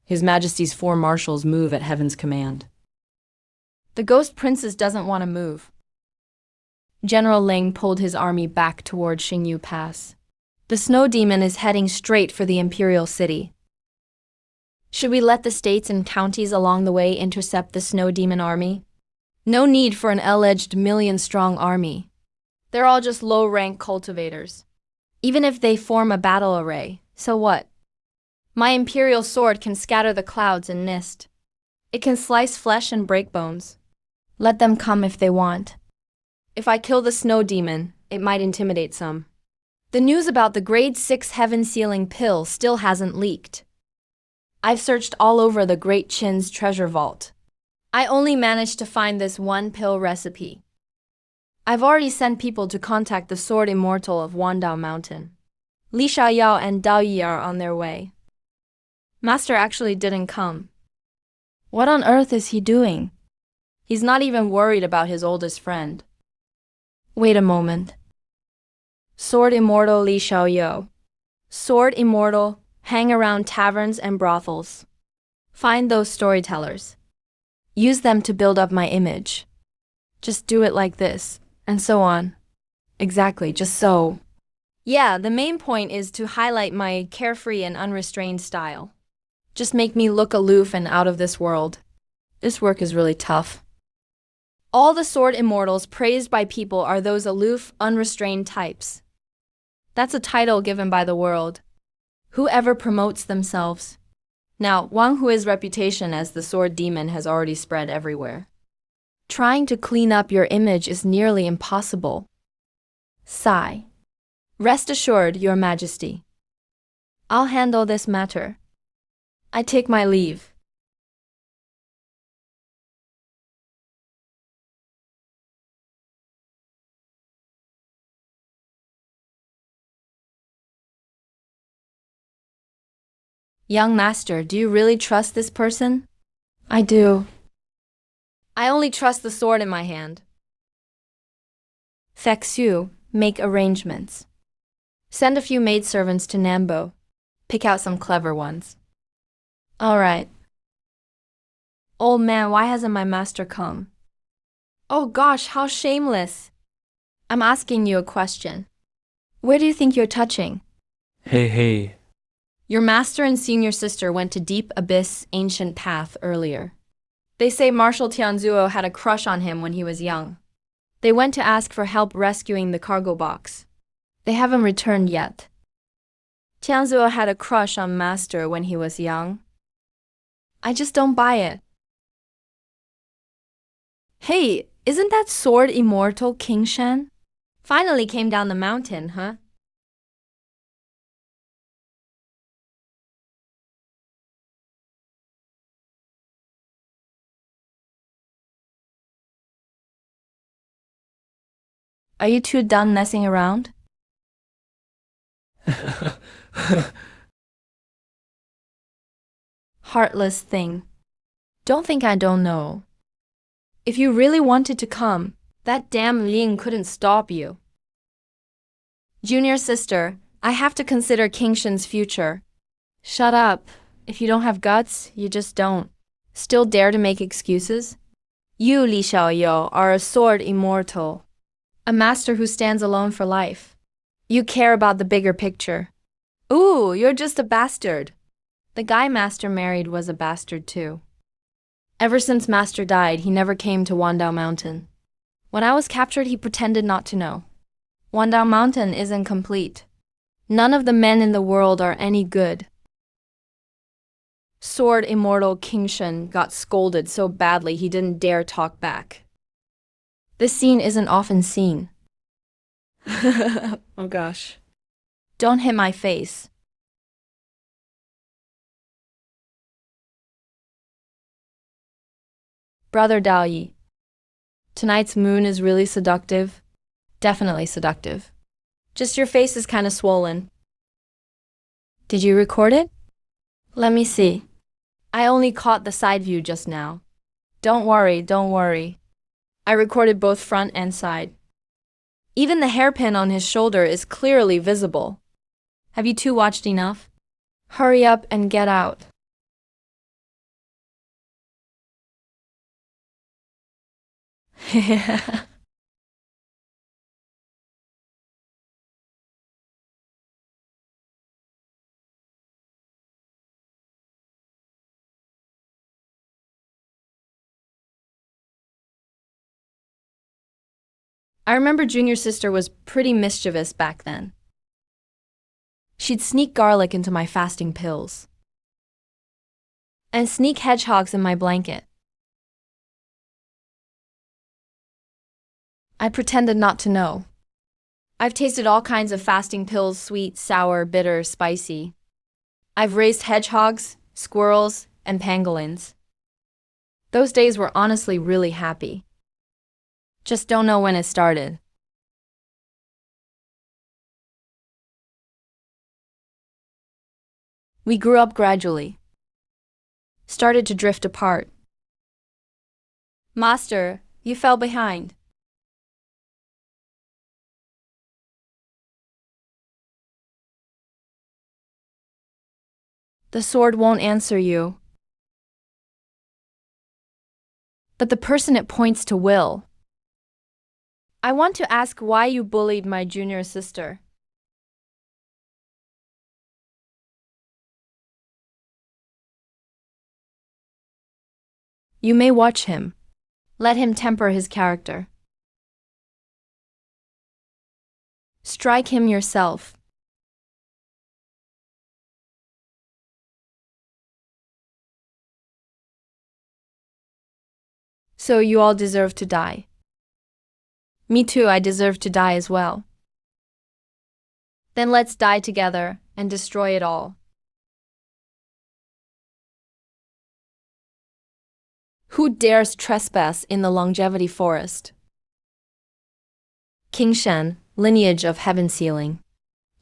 His Majesty's 4 marshals move at Heaven's command. The Ghost Princess doesn't want to move. General Ling pulled his army back toward Xingyu Pass. The Snow Demon is heading straight for the Imperial City. Should we let the states and counties along the way intercept the Snow Demon army? No need for an alleged 1,000,000-strong army. They're all just low-rank cultivators. Even if they form a battle array, so what? My imperial sword can scatter the clouds and mist. It can slice flesh and break bones. Let them come if they want. If I kill the Snow Demon, it might intimidate some. The news about the grade 6 heaven-sealing pill still hasn't leaked. I've searched all over the Great Qin's treasure vault. I only managed to find this one pill recipe. I've already sent people to contact the Sword Immortal of Wandao Mountain. Li Xiaoyao and Dao Yi are on their way. Master actually didn't come. What on earth is he doing? He's not even worried about his oldest friend. Wait a moment. Sword Immortal Li Xiaoyao. Sword Immortal, hang around taverns and brothels. Find those storytellers. Use them to build up my image. Just do it like this, and so on. Exactly, just so. Yeah, the main point is to highlight my carefree and unrestrained style. Just make me look aloof and out of this world. This work is really tough. All the sword immortals praised by people are those aloof, unrestrained types. That's a title given by the world. Whoever promotes themselves. Now, Wang Hui's reputation as the sword demon has already spread everywhere. Trying to clean up your image is nearly impossible. Sigh. Rest assured, Your Majesty. I'll handle this matter. I take my leave. Young master, do you really trust this person? I do. I only trust the sword in my hand. Fexu, make arrangements. Send a few maidservants to Nambo. Pick out some clever ones. All right. Old man, why hasn't my master come? Oh gosh, how shameless. I'm asking you a question. Where do you think you're touching? Hey. Your master and senior sister went to Deep Abyss Ancient Path earlier. They say Marshal Tianzuo had a crush on him when he was young. They went to ask for help rescuing the cargo box. They haven't returned yet. Tianzuo had a crush on master when he was young. I just don't buy it. Hey, isn't that sword immortal King Shen? Finally came down the mountain, huh? Are you two done messing around? Heartless thing. Don't think I don't know. If you really wanted to come, that damn Ling couldn't stop you. Junior sister, I have to consider King Shen's future. Shut up. If you don't have guts, you just don't. Still dare to make excuses? You, Li Xiaoyou, are a sword immortal. A master who stands alone for life. You care about the bigger picture. Ooh, you're just a bastard. The guy master married was a bastard too. Ever since master died, he never came to Wandao Mountain. When I was captured, he pretended not to know. Wandao Mountain isn't complete. None of the men in the world are any good. Sword immortal King Shen got scolded so badly he didn't dare talk back. This scene isn't often seen. Oh gosh. Don't hit my face. Brother Daoyi. Tonight's moon is really seductive. Definitely seductive. Just your face is kind of swollen. Did you record it? Let me see. I only caught the side view just now. Don't worry. I recorded both front and side. Even the hairpin on his shoulder is clearly visible. Have you two watched enough? Hurry up and get out. I remember junior sister was pretty mischievous back then. She'd sneak garlic into my fasting pills. And sneak hedgehogs in my blanket. I pretended not to know. I've tasted all kinds of fasting pills, sweet, sour, bitter, spicy. I've raised hedgehogs, squirrels, and pangolins. Those days were honestly really happy. Just don't know when it started. We grew up gradually. Started to drift apart. Master, you fell behind. The sword won't answer you. But the person it points to will. I want to ask why you bullied my junior sister. You may watch him. Let him temper his character. Strike him yourself. So you all deserve to die. Me too, I deserve to die as well. Then let's die together and destroy it all. Who dares trespass in the longevity forest? King Shen, lineage of heaven sealing.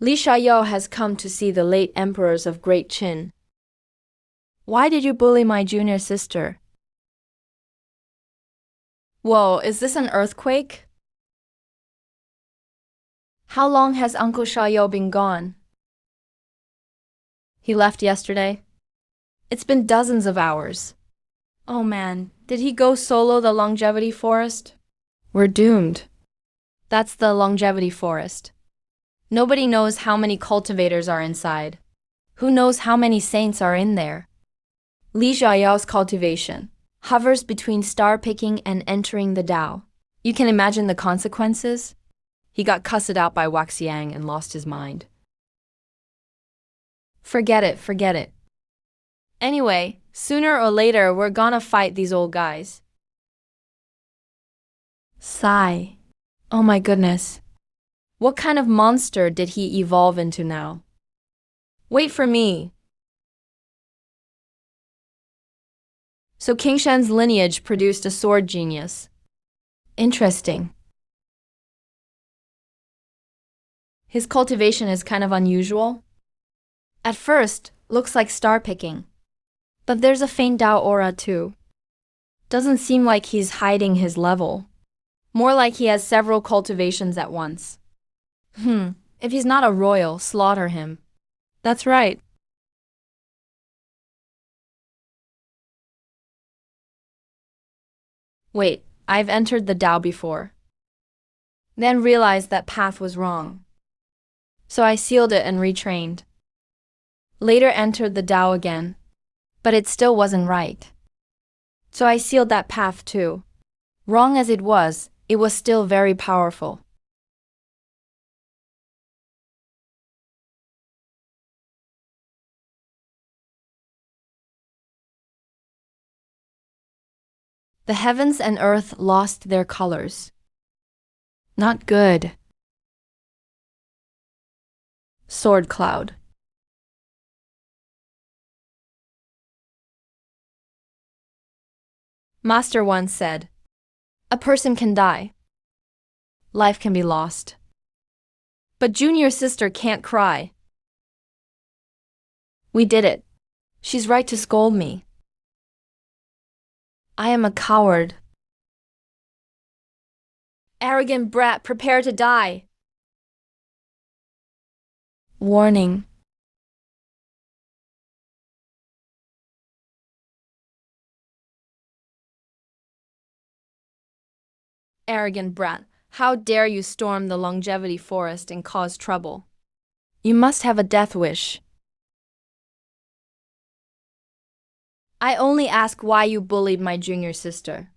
Li Xiaoyou has come to see the late emperors of Great Qin. Why did you bully my junior sister? Whoa, is this an earthquake? How long has Uncle Shayo been gone? He left yesterday. It's been dozens of hours. Oh man, did he go solo the longevity forest? We're doomed. That's the longevity forest. Nobody knows how many cultivators are inside. Who knows how many saints are in there? Li Xiaoyao's cultivation hovers between star picking and entering the Tao. You can imagine the consequences? He got cussed out by Waxiang and lost his mind. Forget it, forget it. Anyway, sooner or later we're gonna fight these old guys. Sigh. Oh my goodness. What kind of monster did he evolve into now? Wait for me. So King Shen's lineage produced a sword genius. Interesting. His cultivation is kind of unusual. At first, looks like star picking. But there's a faint Tao aura too. Doesn't seem like he's hiding his level. More like he has several cultivations at once. If he's not a royal, slaughter him. That's right. Wait, I've entered the Tao before. Then realized that path was wrong. So I sealed it and retrained. Later entered the Tao again, but it still wasn't right. So I sealed that path too. Wrong as it was still very powerful. The heavens and earth lost their colors. Not good. Sword cloud. Master once said, a person can die. Life can be lost. But junior sister can't cry. We did it. She's right to scold me. I am a coward. Arrogant brat, prepare to die. Warning. Arrogant brat, how dare you storm the longevity forest and cause trouble? You must have a death wish. I only ask why you bullied my junior sister.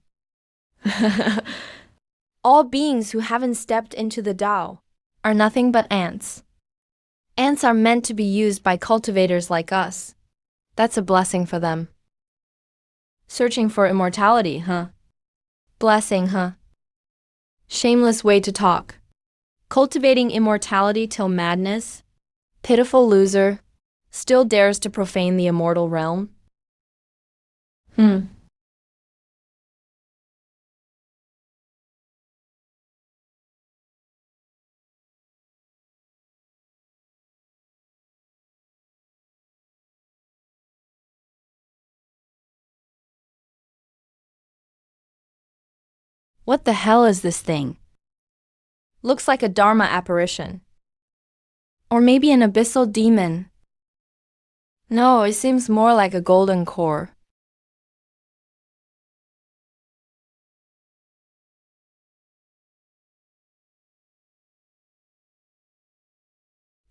All beings who haven't stepped into the Tao are nothing but ants. Ants are meant to be used by cultivators like us. That's a blessing for them. Searching for immortality, huh? Blessing, huh? Shameless way to talk. Cultivating immortality till madness? Pitiful loser. Still dares to profane the immortal realm? What the hell is this thing? Looks like a Dharma apparition. Or maybe an abyssal demon. No, it seems more like a golden core.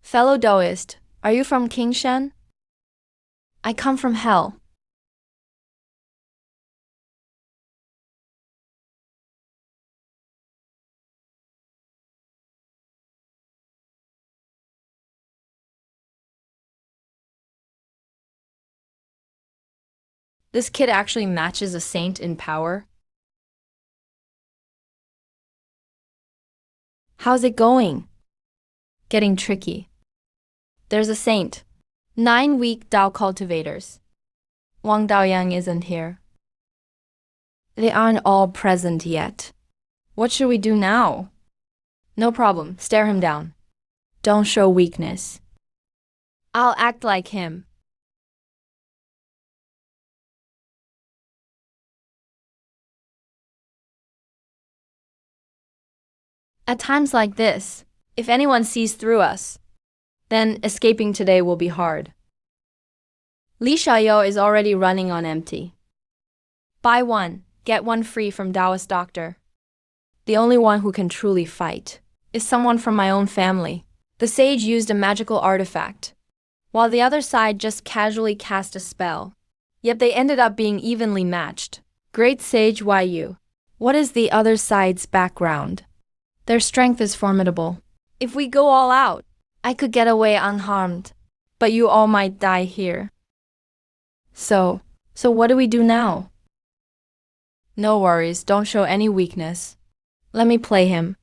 Fellow Taoist, are you from King Shen? I come from hell. This kid actually matches a saint in power. How's it going? Getting tricky. There's a saint. 9 weak Tao cultivators. Wang Daoyang isn't here. They aren't all present yet. What should we do now? No problem, stare him down. Don't show weakness. I'll act like him. At times like this, if anyone sees through us, then escaping today will be hard. Li Xiaoyou is already running on empty. Buy one, get one free from Taoist Doctor. The only one who can truly fight is someone from my own family. The sage used a magical artifact, while the other side just casually cast a spell. Yet they ended up being evenly matched. Great Sage Yu. What is the other side's background? Their strength is formidable. If we go all out, I could get away unharmed, but you all might die here. So what do we do now? No worries, don't show any weakness. Let me play him.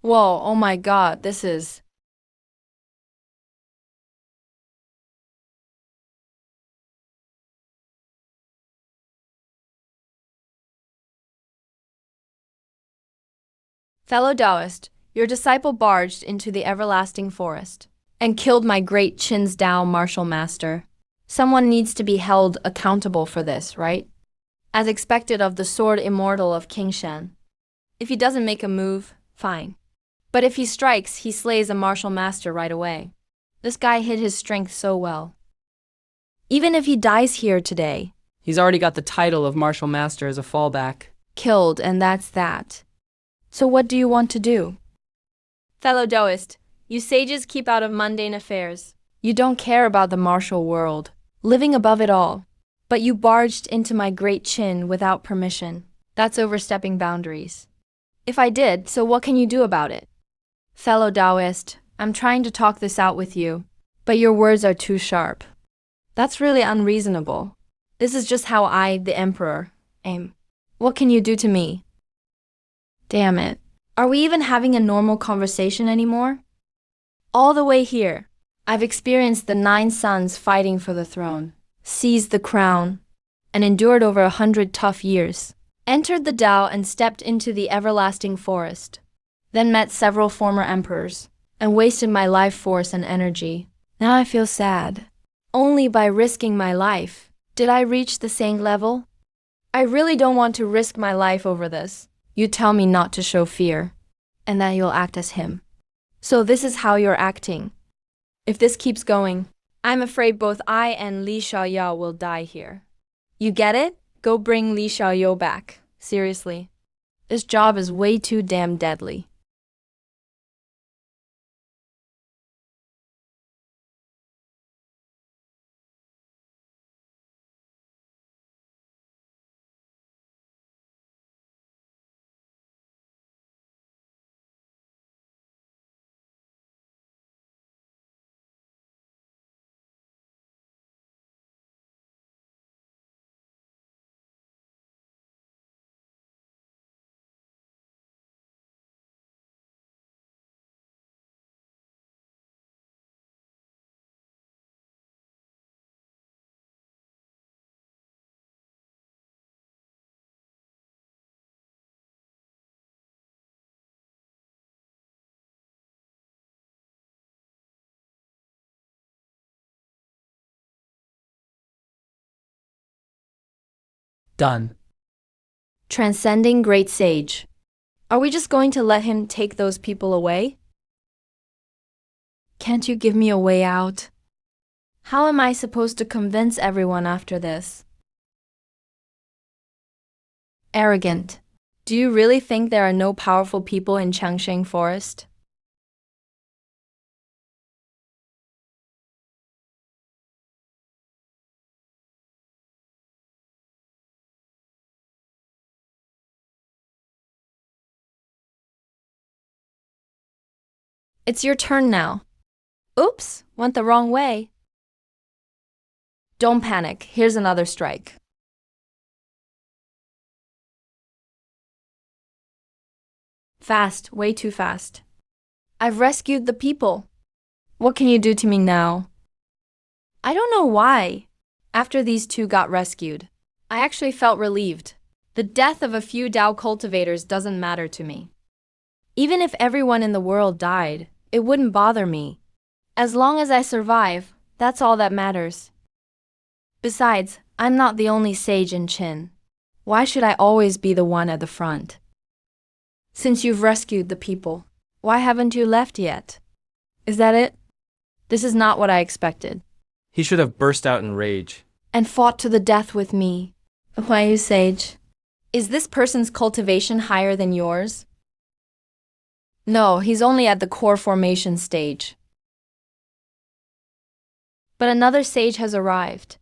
Whoa, oh my god, this is... Fellow Taoist, your disciple barged into the everlasting forest and killed my great Qin's Dao martial master. Someone needs to be held accountable for this, right? As expected of the sword immortal of King Shen. If he doesn't make a move, fine. But if he strikes, he slays a martial master right away. This guy hid his strength so well. Even if he dies here today, He's already got the title of martial master as a fallback. killed, and that's that. So what do you want to do? Fellow Taoist, you sages keep out of mundane affairs. You don't care about the martial world, living above it all. But you barged into my great Qin without permission. That's overstepping boundaries. If I did, so what can you do about it? Fellow Taoist, I'm trying to talk this out with you, but your words are too sharp. That's really unreasonable. This is just how I, the Emperor, aim. What can you do to me? Damn it. Are we even having a normal conversation anymore? All the way here, I've experienced the 9 sons fighting for the throne, seized the crown, and endured over 100 tough years. Entered the Tao and stepped into the everlasting forest. Then met several former emperors, and wasted my life force and energy. Now I feel sad. Only by risking my life did I reach the same level. I really don't want to risk my life over this. You tell me not to show fear, and that you'll act as him. So this is how you're acting. If this keeps going, I'm afraid both I and Li Xiaoyou will die here. You get it? Go bring Li Xiaoyou back. Seriously. This job is way too damn deadly. Done. Transcending Great Sage. Are we just going to let him take those people away? Can't you give me a way out? How am I supposed to convince everyone after this? Arrogant. Do you really think there are no powerful people in Changsheng Forest? It's your turn now. Oops, went the wrong way. Don't panic, here's another strike. Fast, way too fast. I've rescued the people. What can you do to me now? I don't know why. After these two got rescued, I actually felt relieved. The death of a few Tao cultivators doesn't matter to me. Even if everyone in the world died, it wouldn't bother me. As long as I survive, that's all that matters. Besides, I'm not the only sage in Qin. Why should I always be the one at the front? Since you've rescued the people, why haven't you left yet? Is that it? This is not what I expected. He should have burst out in rage. And fought to the death with me. Why, you sage? Is this person's cultivation higher than yours? No, he's only at the core formation stage. But another sage has arrived.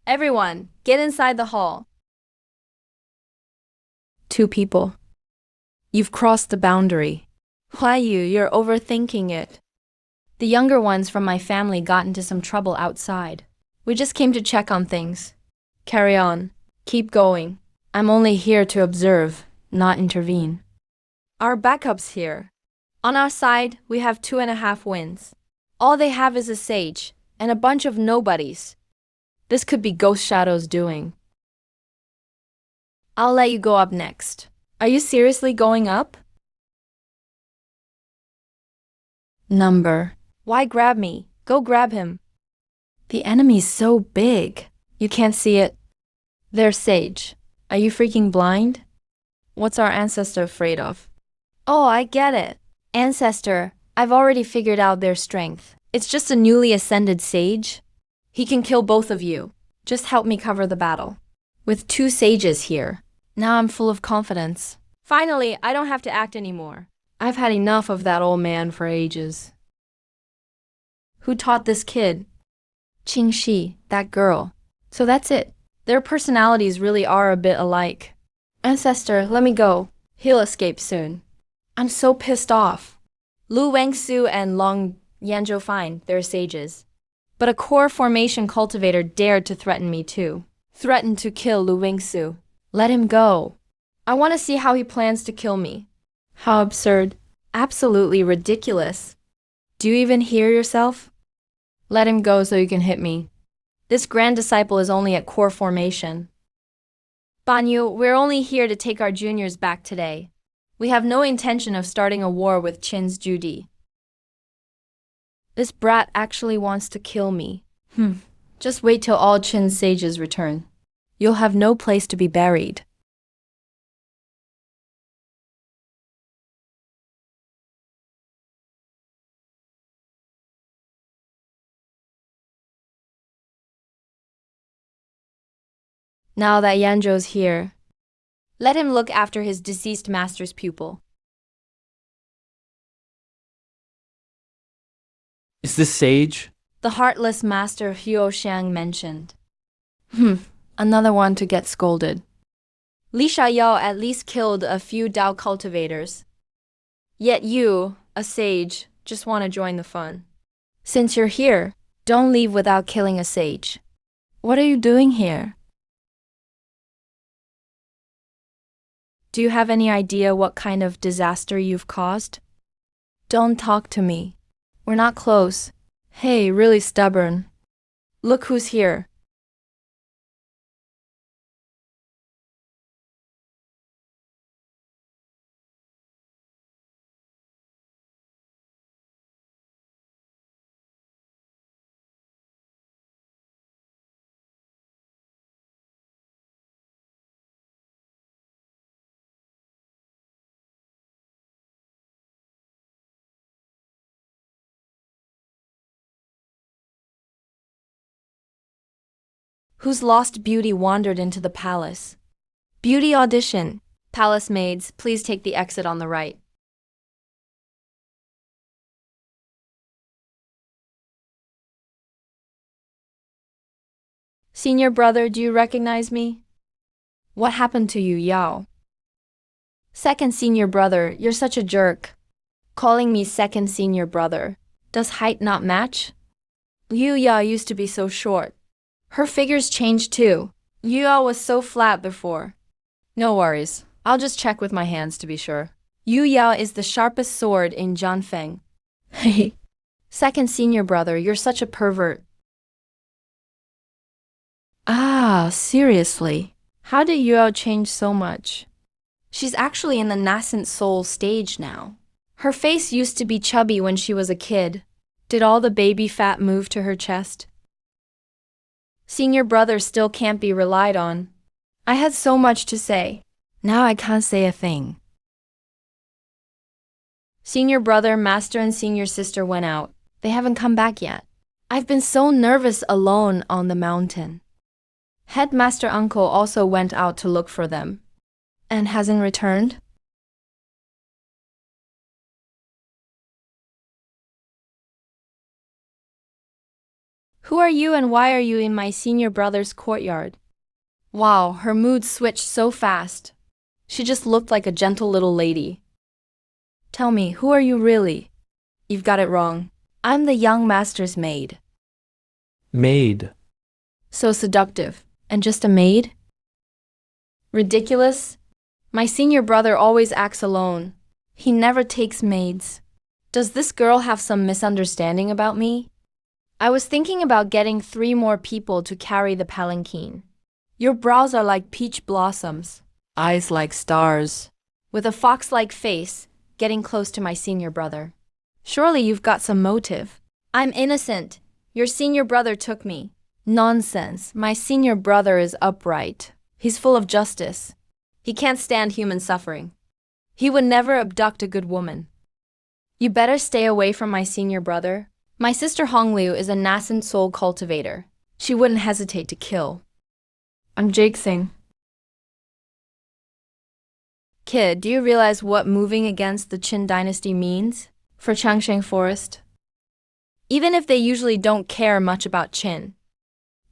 Everyone, get inside the hall. 2 people. You've crossed the boundary. Why you're overthinking it. The younger ones from my family got into some trouble outside. We just came to check on things. Carry on. Keep going. I'm only here to observe, not intervene. Our backup's here. On our side, we have 2.5 wins. All they have is a sage, and a bunch of nobodies. This could be Ghost Shadow's doing. I'll let you go up next. Are you seriously going up? Number. Why grab me? Go grab him. The enemy's so big. You can't see it. They're sage. Are you freaking blind? What's our ancestor afraid of? Oh, I get it. Ancestor, I've already figured out their strength. It's just a newly ascended sage. He can kill both of you. Just help me cover the battle. With 2 sages here, now I'm full of confidence. Finally, I don't have to act anymore. I've had enough of that old man for ages. Who taught this kid? Qing Shi, that girl. So that's it. Their personalities really are a bit alike. Ancestor, let me go. He'll escape soon. I'm so pissed off. Lu Wangsu and Long Yanzhou fine, they're sages. But a core formation cultivator dared to threaten me too. Threatened to kill Lu Wingsu. Let him go. I want to see how he plans to kill me. How absurd. Absolutely ridiculous. Do you even hear yourself? Let him go so you can hit me. This grand disciple is only at core formation. Banyu, we're only here to take our juniors back today. We have no intention of starting a war with Qin's Judy. This brat actually wants to kill me. Just wait till all Qin's sages return. You'll have no place to be buried. Now that Yanzhou's here, let him look after his deceased master's pupil. Is this sage? The heartless master Huo Shang mentioned. Another one to get scolded. Li Shayao at least killed a few Tao cultivators. Yet you, a sage, just want to join the fun. Since you're here, don't leave without killing a sage. What are you doing here? Do you have any idea what kind of disaster you've caused? Don't talk to me. We're not close. Hey, really stubborn. Look who's here. Whose lost beauty wandered into the palace? Beauty audition. Palace maids, please take the exit on the right. Senior brother, do you recognize me? What happened to you, Yao? Second senior brother, you're such a jerk. Calling me second senior brother. Does height not match? Liu Ya used to be so short. Her figures changed too. Yuya was so flat before. No worries. I'll just check with my hands to be sure. Yuya is the sharpest sword in Jianfeng. Hey. Second senior brother, you're such a pervert. Ah, seriously. How did Yuya change so much? She's actually in the nascent soul stage now. Her face used to be chubby when she was a kid. Did all the baby fat move to her chest? Senior brother still can't be relied on. I had so much to say. Now I can't say a thing. Senior brother, master, and senior sister went out. They haven't come back yet. I've been so nervous alone on the mountain. Headmaster uncle also went out to look for them. And hasn't returned? Who are you and why are you in my senior brother's courtyard? Wow, her mood switched so fast. She just looked like a gentle little lady. Tell me, who are you really? You've got it wrong. I'm the young master's maid. Maid. So seductive. And just a maid? Ridiculous. My senior brother always acts alone. He never takes maids. Does this girl have some misunderstanding about me? I was thinking about getting 3 more people to carry the palanquin. Your brows are like peach blossoms, eyes like stars, with a fox-like face, getting close to my senior brother. Surely you've got some motive. I'm innocent. Your senior brother took me. Nonsense. My senior brother is upright. He's full of justice. He can't stand human suffering. He would never abduct a good woman. You better stay away from my senior brother. My sister Hongliu is a nascent soul cultivator. She wouldn't hesitate to kill. I'm Jakesing. Kid, do you realize what moving against the Qin dynasty means for Changsheng Forest? Even if they usually don't care much about Qin,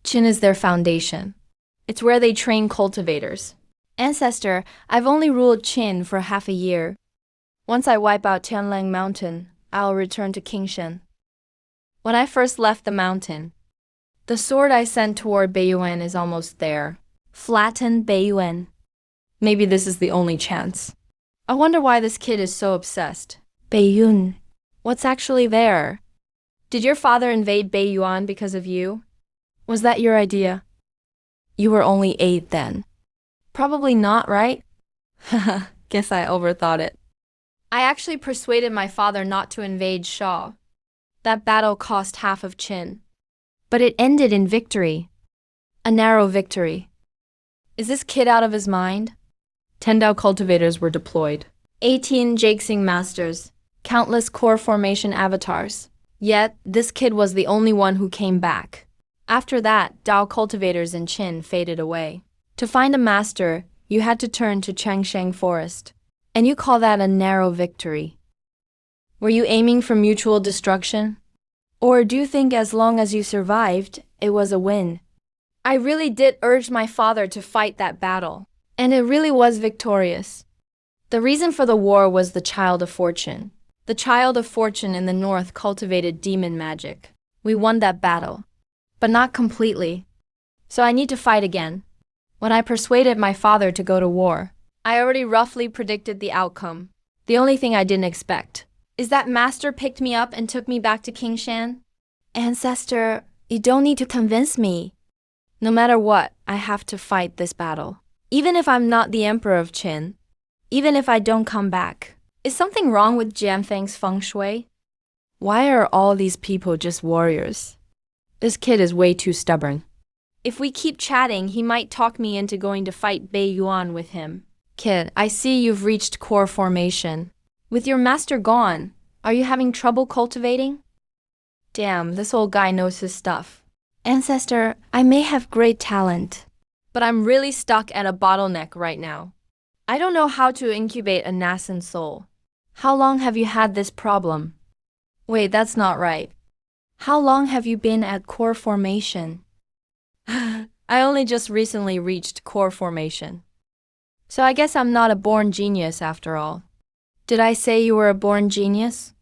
Qin is their foundation. It's where they train cultivators. Ancestor, I've only ruled Qin for half a year. Once I wipe out Tianlang Mountain, I'll return to Qingshan. When I first left the mountain, the sword I sent toward Beiyuan is almost there. Flatten Beiyuan. Maybe this is the only chance. I wonder why this kid is so obsessed. Beiyun. What's actually there? Did your father invade Beiyuan because of you? Was that your idea? You were only 8 then. Probably not, right? Haha, guess I overthought it. I actually persuaded my father not to invade Shaw. That battle cost half of Qin. But it ended in victory. A narrow victory. Is this kid out of his mind? 10 Dao cultivators were deployed. 18 Jakesing masters. Countless core formation avatars. Yet, this kid was the only one who came back. After that, Dao cultivators in Qin faded away. To find a master, you had to turn to Changsheng Forest. And you call that a narrow victory. Were you aiming for mutual destruction? Or do you think as long as you survived, it was a win? I really did urge my father to fight that battle, and it really was victorious. The reason for the war was the Child of Fortune. The Child of Fortune in the north cultivated demon magic. We won that battle, but not completely. So I need to fight again. When I persuaded my father to go to war, I already roughly predicted the outcome. The only thing I didn't expect is that master picked me up and took me back to Qingshan. Ancestor, you don't need to convince me. No matter what, I have to fight this battle. Even if I'm not the emperor of Qin. Even if I don't come back. Is something wrong with Jianfeng's feng shui? Why are all these people just warriors? This kid is way too stubborn. If we keep chatting, he might talk me into going to fight Beiyuan with him. Kid, I see you've reached core formation. With your master gone, are you having trouble cultivating? Damn, this old guy knows his stuff. Ancestor, I may have great talent, but I'm really stuck at a bottleneck right now. I don't know how to incubate a nascent soul. How long have you had this problem? Wait, that's not right. How long have you been at core formation? I only just recently reached core formation. So I guess I'm not a born genius after all. Did I say you were a born genius?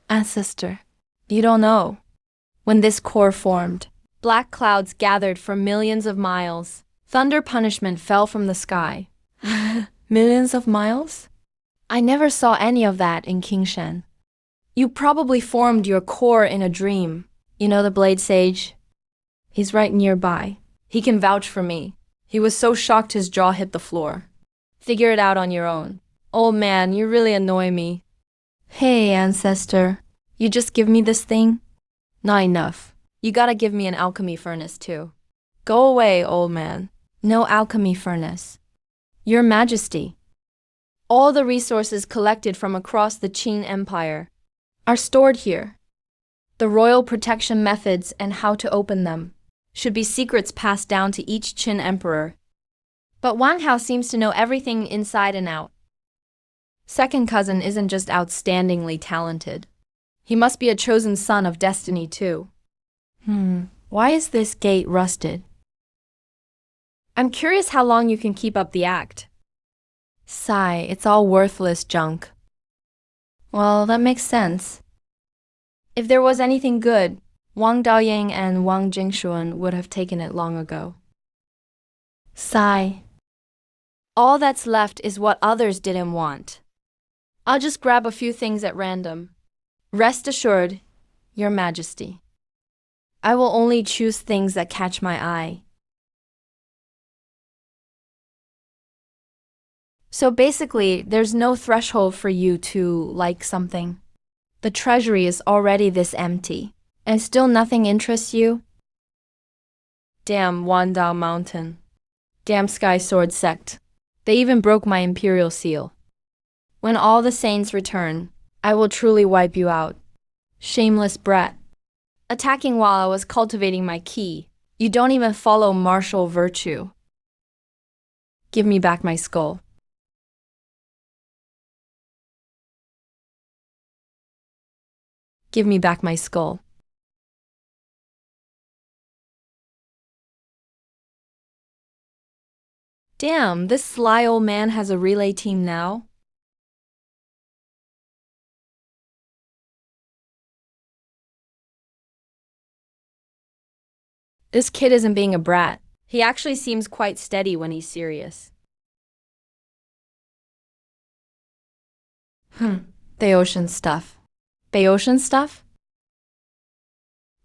Ancestor, you don't know. When this core formed, Black clouds gathered for millions of miles. Thunder punishment fell from the sky. Millions of miles? I never saw any of that in Kingshan. You probably formed your core in a dream. You know the Blade Sage? He's right nearby. He can vouch for me. He was so shocked his jaw hit the floor. Figure it out on your own. Old man, you really annoy me. Hey, ancestor. You just give me this thing? Not enough. You gotta give me an alchemy furnace too. Go away, old man. No alchemy furnace. Your Majesty. All the resources collected from across the Qin Empire are stored here. The royal protection methods and how to open them should be secrets passed down to each Qin emperor. But Wang Hao seems to know everything inside and out. Second cousin isn't just outstandingly talented. He must be a chosen son of destiny too. Why is this gate rusted? I'm curious how long you can keep up the act. Sigh, it's all worthless junk. Well, that makes sense. If there was anything good, Wang Daoying and Wang Jingshuan would have taken it long ago. Sigh. All that's left is what others didn't want. I'll just grab a few things at random. Rest assured, Your Majesty. I will only choose things that catch my eye. So basically, there's no threshold for you to like something. The treasury is already this empty, and still nothing interests you? Damn Wandao Mountain. Damn Sky Sword Sect. They even broke my imperial seal. When all the saints return, I will truly wipe you out. Shameless brat. Attacking while I was cultivating my ki. You don't even follow martial virtue. Give me back my skull. Give me back my skull. Damn, this sly old man has a relay team now? This kid isn't being a brat. He actually seems quite steady when he's serious. Bayosian stuff. Bayosian stuff?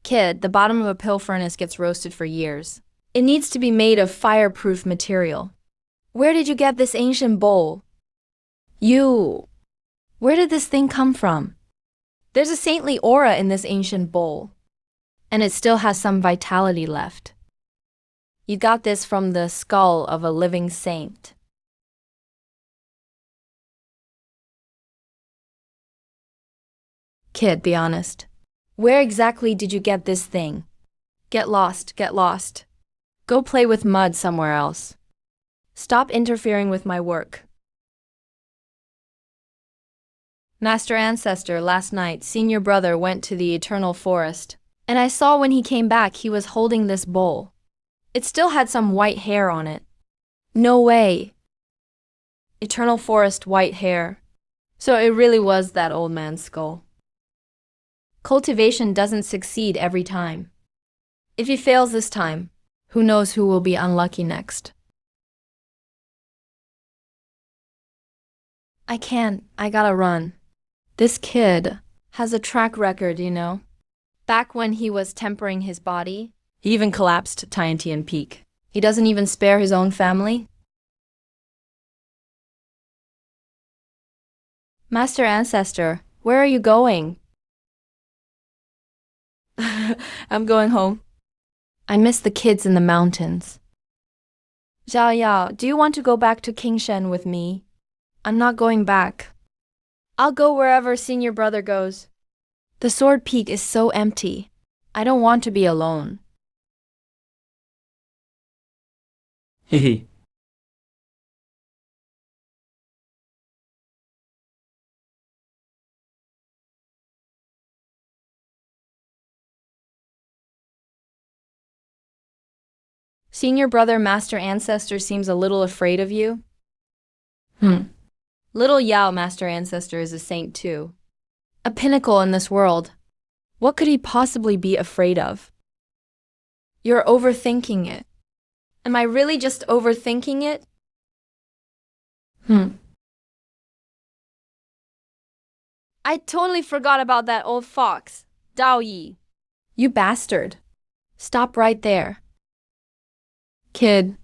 Kid, the bottom of a pill furnace gets roasted for years. It needs to be made of fireproof material. Where did you get this ancient bowl? Where did this thing come from? There's a saintly aura in this ancient bowl, and it still has some vitality left. You got this from the skull of a living saint. Kid, be honest. Where exactly did you get this thing? Get lost, get lost. Go play with mud somewhere else. Stop interfering with my work. Master Ancestor, last night, senior brother went to the Eternal Forest, and I saw when he came back he was holding this bowl. It still had some white hair on it. No way. Eternal Forest white hair. So it really was that old man's skull. Cultivation doesn't succeed every time. If he fails this time, who knows who will be unlucky next. I can't, I gotta run. This kid has a track record, you know. Back when he was tempering his body, he even collapsed Tiantian Peak. He doesn't even spare his own family. Master Ancestor, where are you going? I'm going home. I miss the kids in the mountains. Zhao Yao, do you want to go back to Kingshan with me? I'm not going back. I'll go wherever senior brother goes. The Sword Peak is so empty. I don't want to be alone. Hehe. Senior brother Master Ancestor seems a little afraid of you. Little Yao Master Ancestor is a saint too. A pinnacle in this world. What could he possibly be afraid of? You're overthinking it. Am I really just overthinking it? I totally forgot about that old fox, Dao Yi. You bastard. Stop right there. Kid,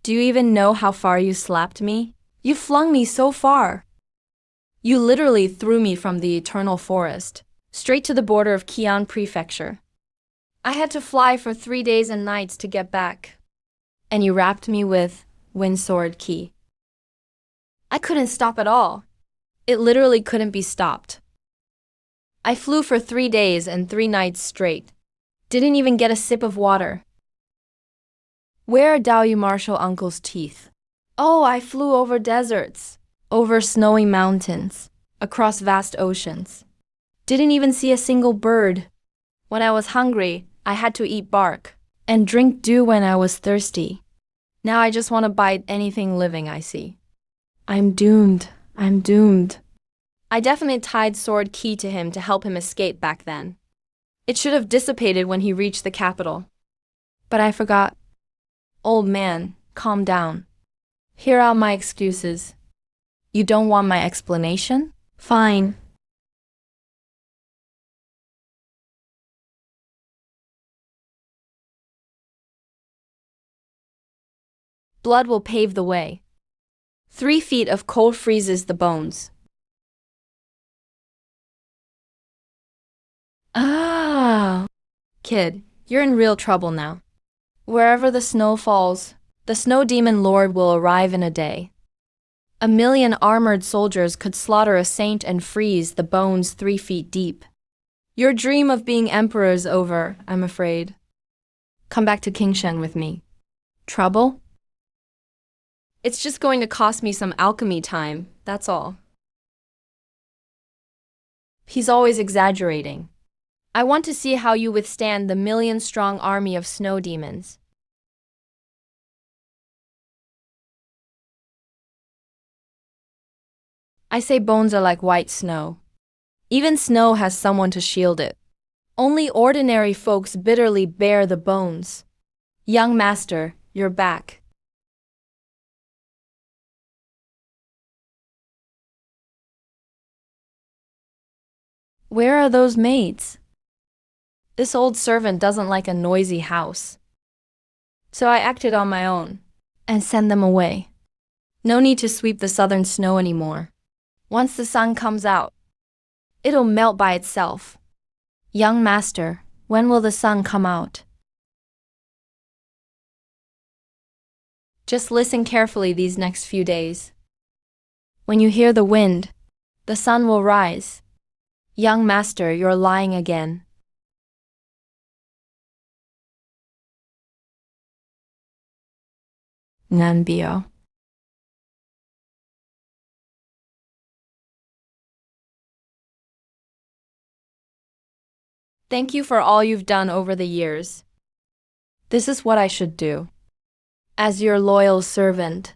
do you even know how far you slapped me? You flung me so far. You literally threw me from the eternal forest, straight to the border of Qian Prefecture. I had to fly for 3 days and nights to get back. And you wrapped me with Windsword Key. I couldn't stop at all. It literally couldn't be stopped. I flew for 3 days and 3 nights straight. Didn't even get a sip of water. Where are Dao Yu Marshal Uncle's teeth? Oh, I flew over deserts, over snowy mountains, across vast oceans. Didn't even see a single bird. When I was hungry, I had to eat bark and drink dew when I was thirsty. Now I just want to bite anything living I see. I'm doomed. I'm doomed. I definitely tied Sword Key to him to help him escape back then. It should have dissipated when he reached the capital. But I forgot. Old man, calm down. Hear out my excuses. You don't want my explanation? Fine. Blood will pave the way. 3 feet of cold freezes the bones. Ah! Kid, you're in real trouble now. Wherever the snow falls, the snow demon lord will arrive in a day. 1,000,000 armored soldiers could slaughter a saint and freeze the bones 3 feet deep. Your dream of being emperor is over, I'm afraid. Come back to Kingshan with me. Trouble? It's just going to cost me some alchemy time, that's all. He's always exaggerating. I want to see how you withstand the 1,000,000-strong army of snow demons. I say bones are like white snow. Even snow has someone to shield it. Only ordinary folks bitterly bear the bones. Young master, you're back. Where are those maids? This old servant doesn't like a noisy house. So I acted on my own and sent them away. No need to sweep the southern snow anymore. Once the sun comes out, it'll melt by itself. Young master, when will the sun come out? Just listen carefully these next few days. When you hear the wind, the sun will rise. Young master, you're lying again. Nanbio. Thank you for all you've done over the years. This is what I should do. As your loyal servant.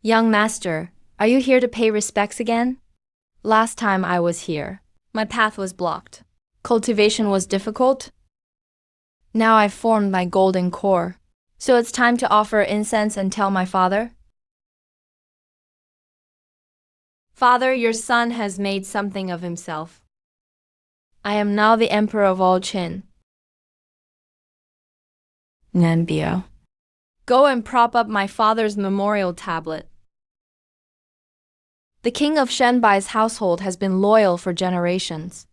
Young master, are you here to pay respects again? Last time I was here, my path was blocked. Cultivation was difficult. Now I've formed my golden core. So it's time to offer incense and tell my father? Father, your son has made something of himself. I am now the emperor of all Qin. Nanbio. Go and prop up my father's memorial tablet. The king of Shenbai's household has been loyal for generations.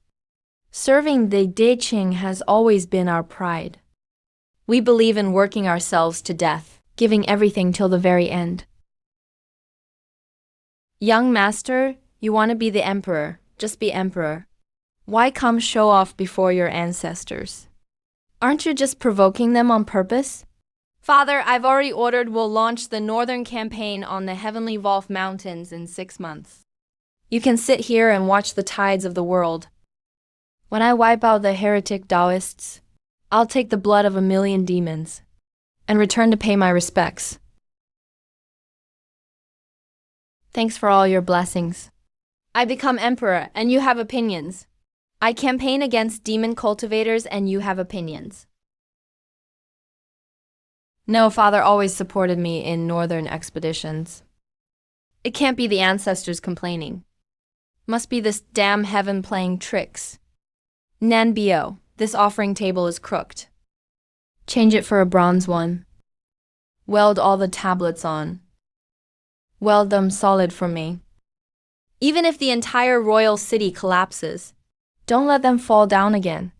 Serving the Deqing has always been our pride. We believe in working ourselves to death, giving everything till the very end. Young master, you want to be the emperor, just be emperor. Why come show off before your ancestors? Aren't you just provoking them on purpose? Father, I've already ordered we'll launch the northern campaign on the Heavenly Volf Mountains in 6 months. You can sit here and watch the tides of the world. When I wipe out the heretic Taoists, I'll take the blood of 1,000,000 demons and return to pay my respects. Thanks for all your blessings. I become emperor and you have opinions. I campaign against demon cultivators and you have opinions. No, father always supported me in northern expeditions. It can't be the ancestors complaining. Must be this damn heaven playing tricks. Nanbio, this offering table is crooked. Change it for a bronze one. Weld all the tablets on. Weld them solid for me. Even if the entire royal city collapses, don't let them fall down again.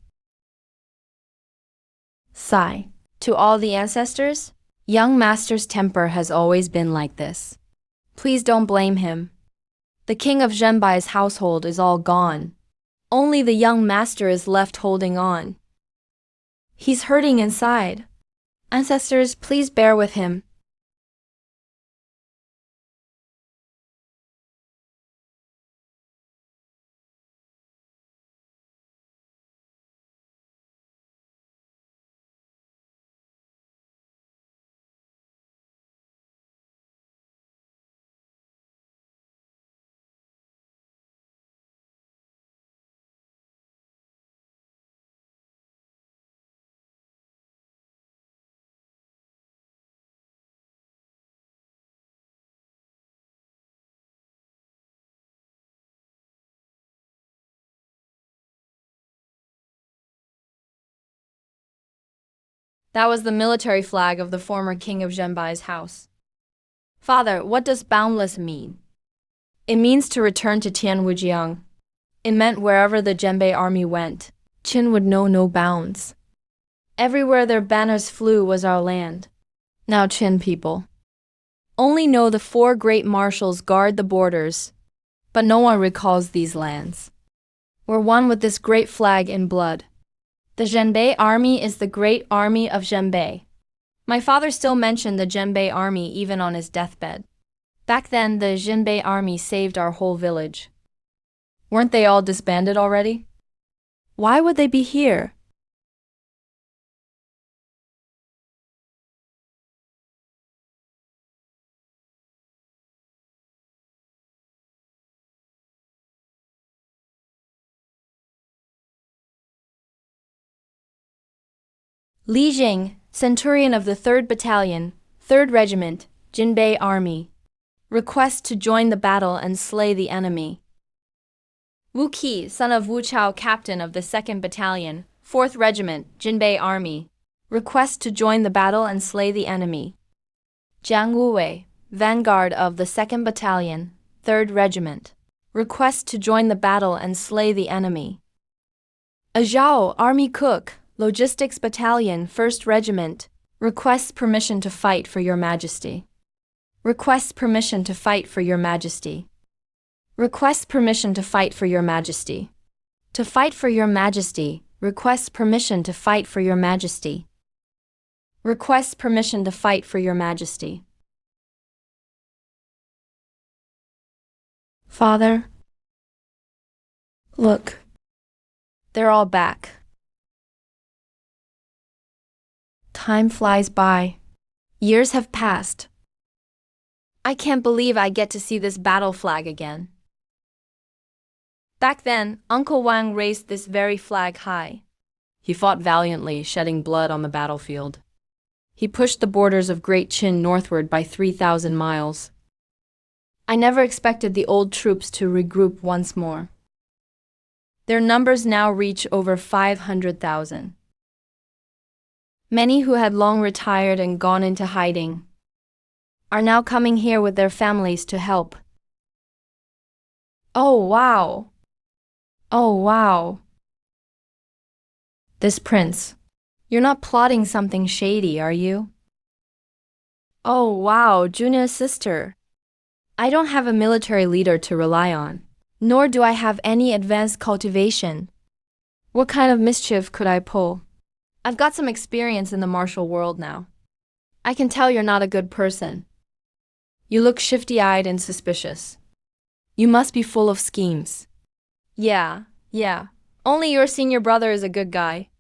Sigh. To all the ancestors, young master's temper has always been like this. Please don't blame him. The king of Zhenbai's household is all gone. Only the young master is left holding on. He's hurting inside. Ancestors, please bear with him. That was the military flag of the former king of Zhenbai's house. Father, what does boundless mean? It means to return to Tianwujiang. It meant wherever the Zhenbai army went, Qin would know no bounds. Everywhere their banners flew was our land. Now Qin people only know the 4 great marshals guard the borders, but no one recalls these lands. We're one with this great flag in blood. The Zhenbai army is the great army of Zhenbai. My father still mentioned the Zhenbai army even on his deathbed. Back then, the Zhenbai army saved our whole village. Weren't they all disbanded already? Why would they be here? Li Jing, centurion of the 3rd Battalion, 3rd Regiment, Jinbei Army. Request to join the battle and slay the enemy. Wu Qi, son of Wu Chao, captain of the 2nd Battalion, 4th Regiment, Jinbei Army. Request to join the battle and slay the enemy. Jiang Wuwei, vanguard of the 2nd Battalion, 3rd Regiment. Request to join the battle and slay the enemy. A Zhao, army cook, Logistics Battalion, 1st Regiment, requests permission to fight for your majesty. Requests permission to fight for your majesty. Requests permission to fight for your majesty. To fight for your majesty, requests permission to fight for your majesty. Requests permission to fight for your majesty. Father, look. They're all back. Time flies by. Years have passed. I can't believe I get to see this battle flag again. Back then, Uncle Wang raised this very flag high. He fought valiantly, shedding blood on the battlefield. He pushed the borders of Great Qin northward by 3,000 miles. I never expected the old troops to regroup once more. Their numbers now reach over 500,000. Many who had long retired and gone into hiding are now coming here with their families to help. Oh, wow. Oh, wow. This prince. You're not plotting something shady, are you? Oh, wow, Juna's sister. I don't have a military leader to rely on, nor do I have any advanced cultivation. What kind of mischief could I pull? I've got some experience in the martial world now. I can tell you're not a good person. You look shifty-eyed and suspicious. You must be full of schemes. Yeah. Only your senior brother is a good guy.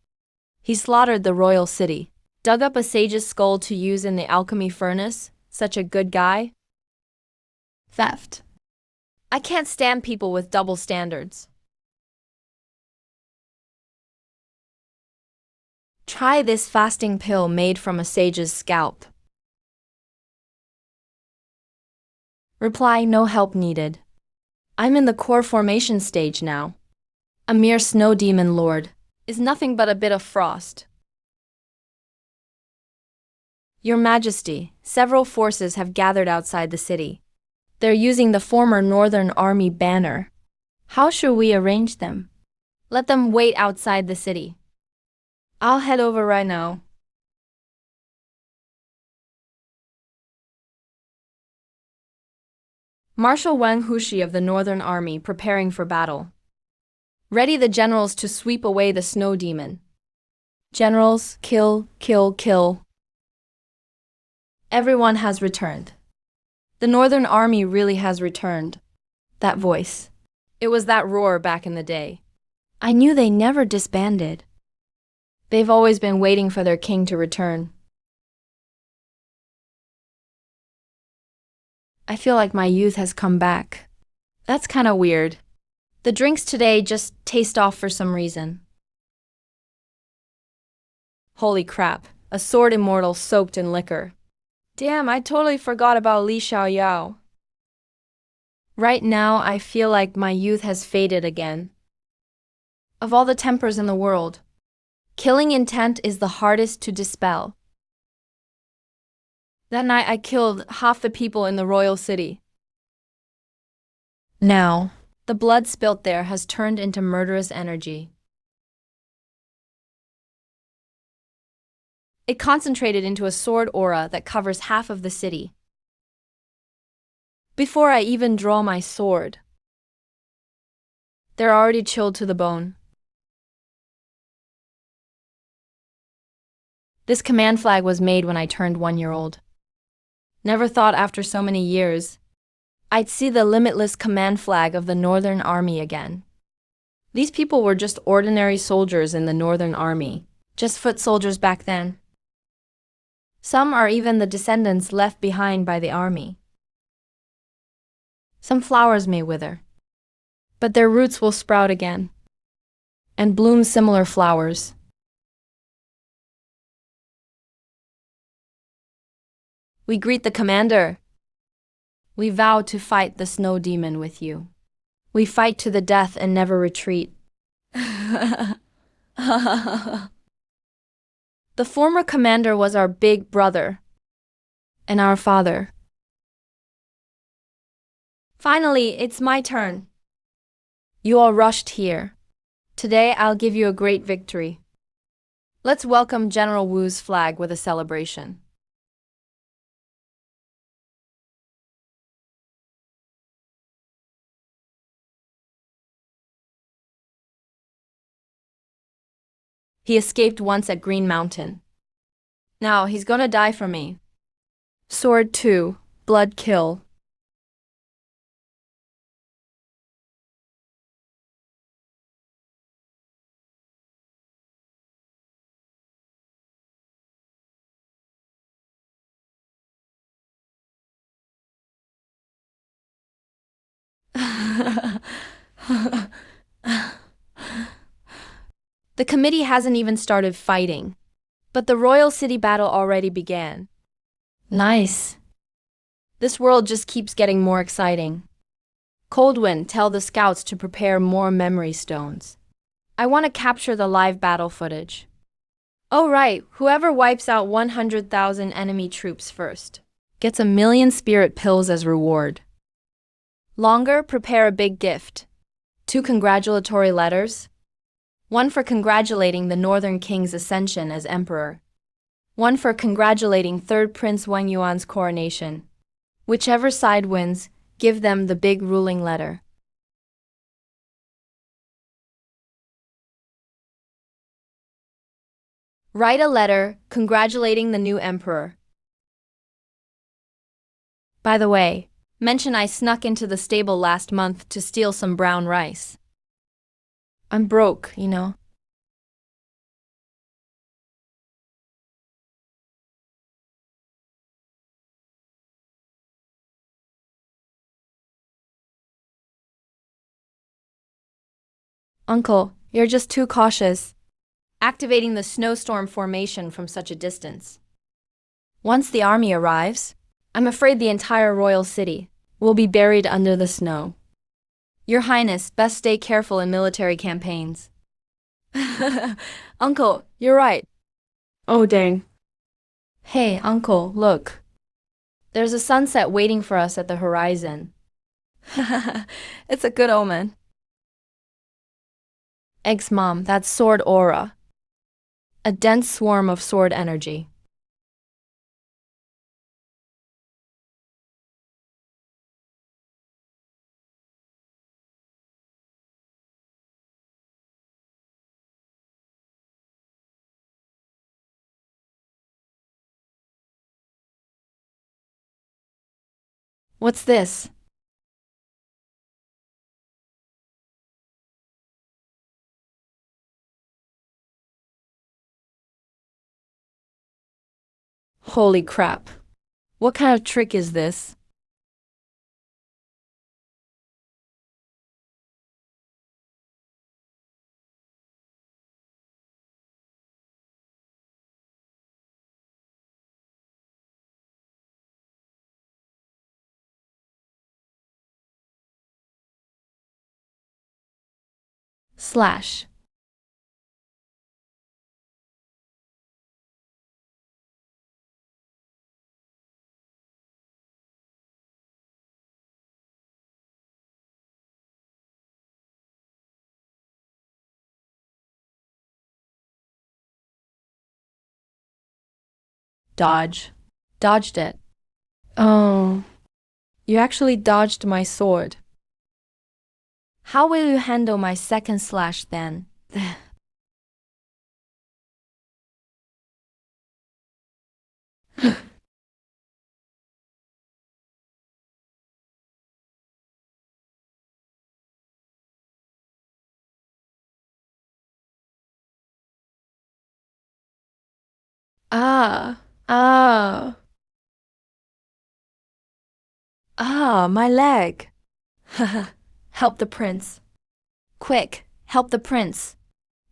He slaughtered the royal city, dug up a sage's skull to use in the alchemy furnace. Such a good guy. Theft. I can't stand people with double standards. Try this fasting pill made from a sage's scalp. Reply, no help needed. I'm in the core formation stage now. A mere snow demon lord is nothing but a bit of frost. Your Majesty, several forces have gathered outside the city. They're using the former Northern Army banner. How should we arrange them? Let them wait outside the city. I'll head over right now. Marshal Wang Hushi of the Northern Army preparing for battle. Ready the generals to sweep away the snow demon. Generals, kill, kill, kill. Everyone has returned. The Northern Army really has returned. That voice. It was that roar back in the day. I knew they never disbanded. They've always been waiting for their king to return. I feel like my youth has come back. That's kinda weird. The drinks today just taste off for some reason. Holy crap, a sword immortal soaked in liquor. Damn, I totally forgot about Li Xiaoyao. Right now, I feel like my youth has faded again. Of all the tempers in the world, killing intent is the hardest to dispel. That night I killed half the people in the royal city. Now, the blood spilt there has turned into murderous energy. It concentrated into a sword aura that covers half of the city. Before I even draw my sword, they're already chilled to the bone. This command flag was made when I turned 1 year old. Never thought after so many years, I'd see the limitless command flag of the Northern Army again. These people were just ordinary soldiers in the Northern Army, just foot soldiers back then. Some are even the descendants left behind by the army. Some flowers may wither, but their roots will sprout again, and bloom similar flowers. We greet the commander. We vow to fight the snow demon with you. We fight to the death and never retreat. The former commander was our big brother and our father. Finally, it's my turn. You all rushed here. Today I'll give you a great victory. Let's welcome General Wu's flag with a celebration. He escaped once at Green Mountain. Now he's gonna die for me. Sword 2, Blood Kill. The committee hasn't even started fighting, but the royal city battle already began. Nice. This world just keeps getting more exciting. Coldwind, tell the scouts to prepare more memory stones. I want to capture the live battle footage. Oh right, whoever wipes out 100,000 enemy troops first gets 1,000,000 spirit pills as reward. Longer, prepare a big gift. 2 congratulatory letters. 1 for congratulating the Northern King's ascension as emperor. 1 for congratulating 3rd Prince Wang Yuan's coronation. Whichever side wins, give them the big ruling letter. Write a letter congratulating the new emperor. By the way, mention I snuck into the stable last month to steal some brown rice. I'm broke, you know. Uncle, you're just too cautious. activating the snowstorm formation from such a distance. Once the army arrives, I'm afraid the entire royal city will be buried under the snow. Your Highness, best stay careful in military campaigns. Uncle, you're right. Oh dang. Hey, Uncle, look. There's a sunset waiting for us at the horizon. It's a good omen. Eggs, Mom, that's sword aura. A dense swarm of sword energy. What's this? Holy crap. What kind of trick is this? Slash. Dodge. Dodged it. Oh. You actually dodged my sword. How will you handle my second slash then? Ah, ah, my leg. Help the prince. Quick, help the prince.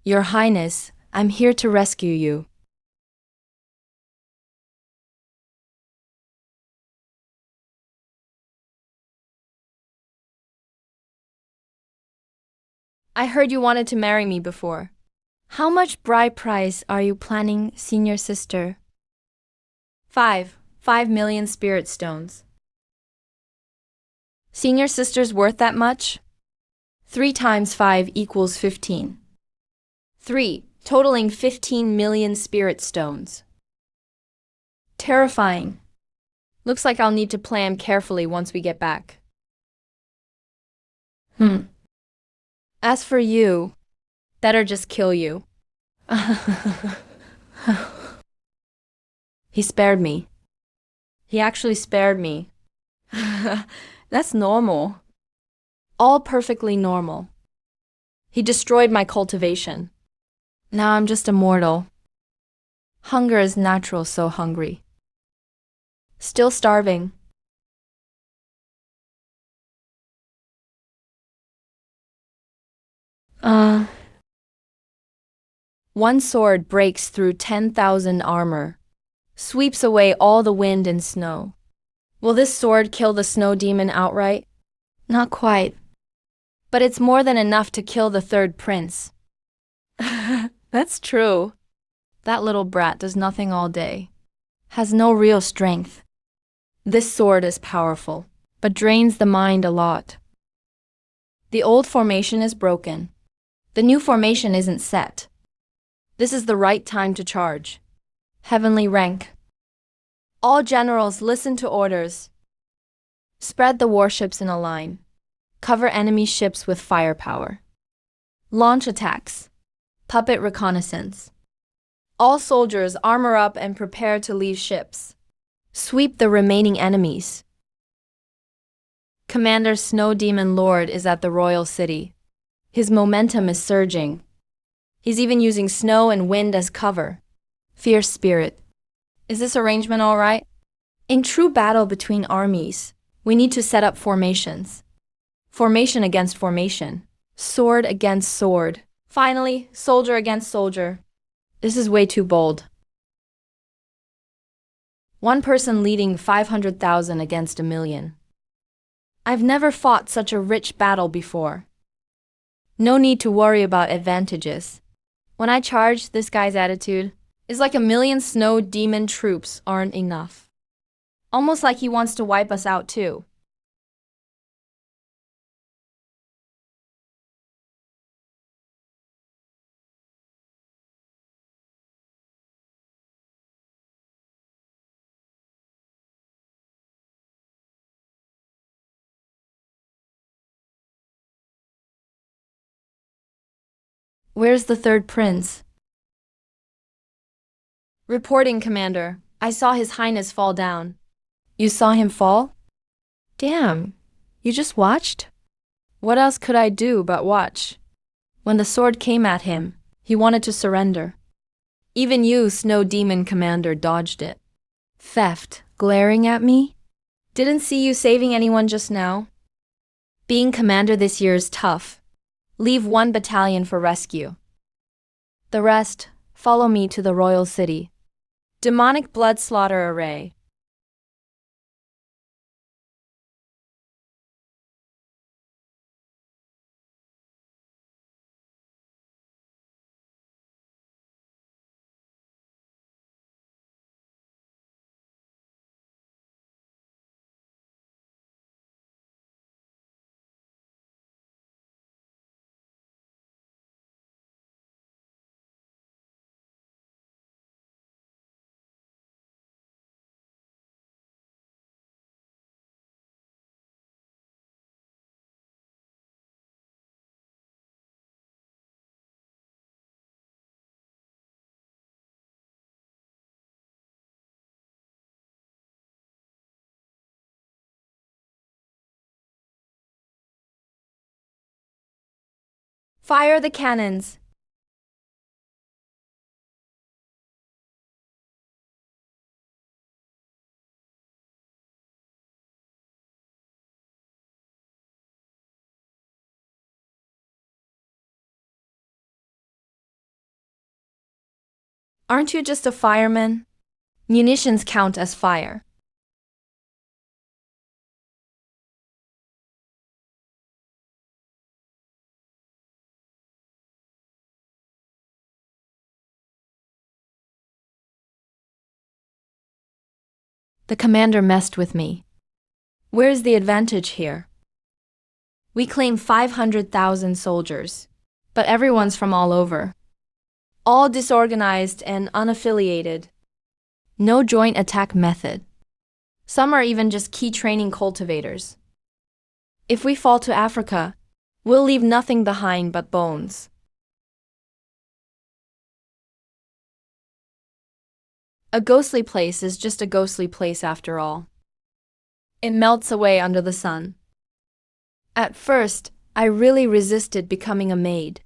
Your Highness, I'm here to rescue you. I heard you wanted to marry me before. How much bride price are you planning, senior sister? 5 million spirit stones. Senior sister's worth that much? 3 times 5 equals 15. 3, totaling 15 million spirit stones. Terrifying. Looks like I'll need to plan carefully once we get back. As for you, better just kill you. He spared me. He actually spared me. That's normal. All perfectly normal. He destroyed my cultivation. Now I'm just a mortal. Hunger is natural, so hungry. Still starving. One sword breaks through 10,000 armor, sweeps away all the wind and snow. Will this sword kill the snow demon outright? Not quite. But it's more than enough to kill the third prince. That's true. That little brat does nothing all day. Has no real strength. This sword is powerful, but drains the mind a lot. The old formation is broken. The new formation isn't set. This is the right time to charge. Heavenly rank. All generals listen to orders. Spread the warships in a line. Cover enemy ships with firepower. Launch attacks. Puppet reconnaissance. All soldiers armor up and prepare to leave ships. Sweep the remaining enemies. Commander Snow Demon Lord is at the royal city. His momentum is surging. He's even using snow and wind as cover. Fierce spirit. Is this arrangement all right? In true battle between armies, we need to set up formations. Formation against formation. Sword against sword. Finally, soldier against soldier. This is way too bold. One person leading 500,000 against 1,000,000. I've never fought such a rich battle before. No need to worry about advantages. When I charge, this guy's attitude is like 1,000,000 snow demon troops aren't enough. Almost like he wants to wipe us out too. Where's the third prince? Reporting, Commander. I saw His Highness fall down. You saw him fall? Damn, you just watched? What else could I do but watch? When the sword came at him, he wanted to surrender. Even you, Snow Demon Commander, dodged it. Theft, glaring at me? Didn't see you saving anyone just now. Being commander this year is tough. Leave 1 battalion for rescue. The rest, follow me to the royal city. Demonic blood slaughter array. Fire the cannons. Aren't you just a fireman? Munitions count as fire. The commander messed with me. Where's the advantage here? We claim 500,000 soldiers, but everyone's from all over. All disorganized and unaffiliated. No joint attack method. Some are even just key training cultivators. If we fall to Africa, we'll leave nothing behind but bones. A ghostly place is just a ghostly place after all. It melts away under the sun. At first, I really resisted becoming a maid.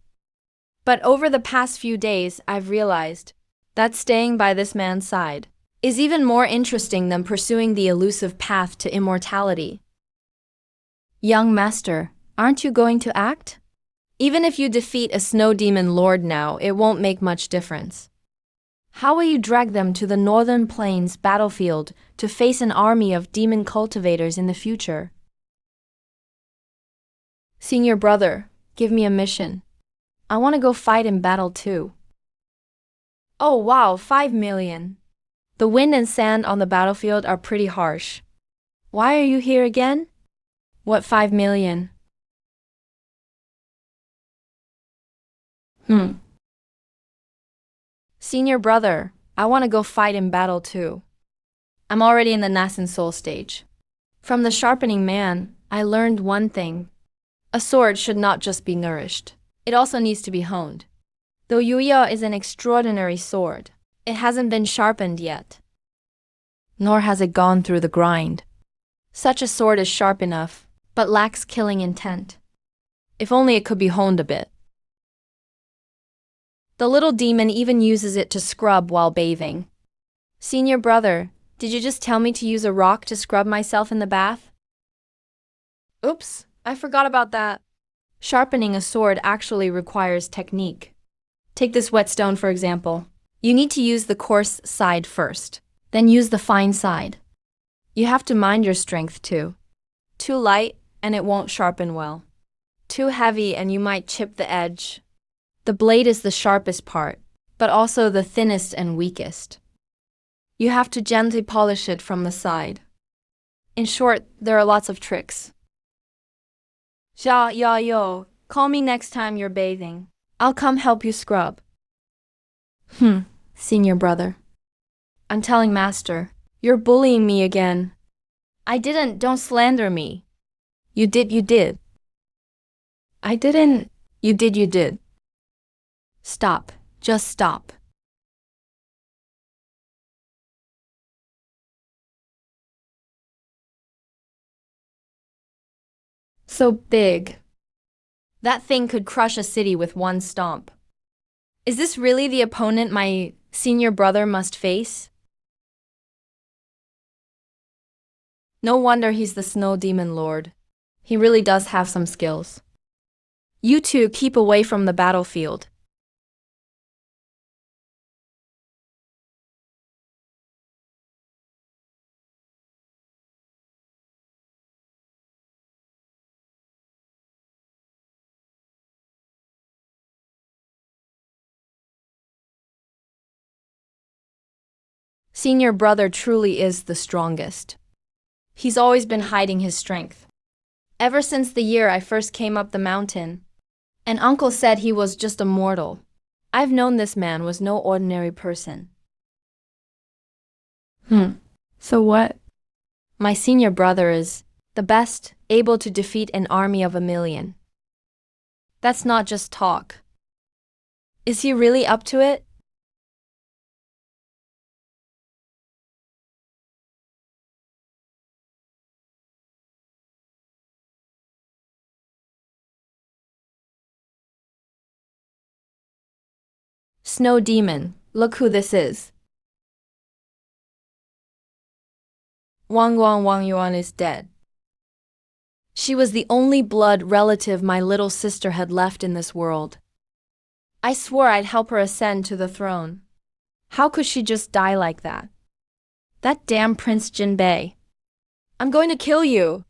But over the past few days, I've realized that staying by this man's side is even more interesting than pursuing the elusive path to immortality. Young master, aren't you going to act? Even if you defeat a snow demon lord now, it won't make much difference. How will you drag them to the northern plains battlefield to face an army of demon cultivators in the future? Senior brother, give me a mission. I want to go fight in battle too. Oh wow, 5,000,000. The wind and sand on the battlefield are pretty harsh. Why are you here again? What 5,000,000? Senior brother, I want to go fight in battle too. I'm already in the Nascent Soul stage. From the sharpening man, I learned one thing. A sword should not just be nourished. It also needs to be honed. Though Yuya is an extraordinary sword, it hasn't been sharpened yet. Nor has it gone through the grind. Such a sword is sharp enough, but lacks killing intent. If only it could be honed a bit. The little demon even uses it to scrub while bathing. Senior brother, did you just tell me to use a rock to scrub myself in the bath? Oops, I forgot about that. Sharpening a sword actually requires technique. Take this whetstone for example. You need to use the coarse side first, then use the fine side. You have to mind your strength too. Too light, and it won't sharpen well. Too heavy, and you might chip the edge. The blade is the sharpest part, but also the thinnest and weakest. You have to gently polish it from the side. In short, there are lots of tricks. Yo, call me next time you're bathing. I'll come help you scrub. Senior brother. I'm telling master, you're bullying me again. I didn't, don't slander me. You did. I didn't. You did. Stop, just stop. So big. That thing could crush a city with one stomp. Is this really the opponent my senior brother must face? No wonder he's the Snow Demon Lord. He really does have some skills. You two keep away from the battlefield. Senior brother truly is the strongest. He's always been hiding his strength. Ever since the year I first came up the mountain. And uncle said he was just a mortal. I've known this man was no ordinary person. So what? My senior brother is the best, able to defeat an army of 1,000,000. That's not just talk. Is he really up to it? Snow Demon, look who this is. Wang Yuan is dead. She was the only blood relative my little sister had left in this world. I swore I'd help her ascend to the throne. How could she just die like that? That damn Prince Jinbei. I'm going to kill you.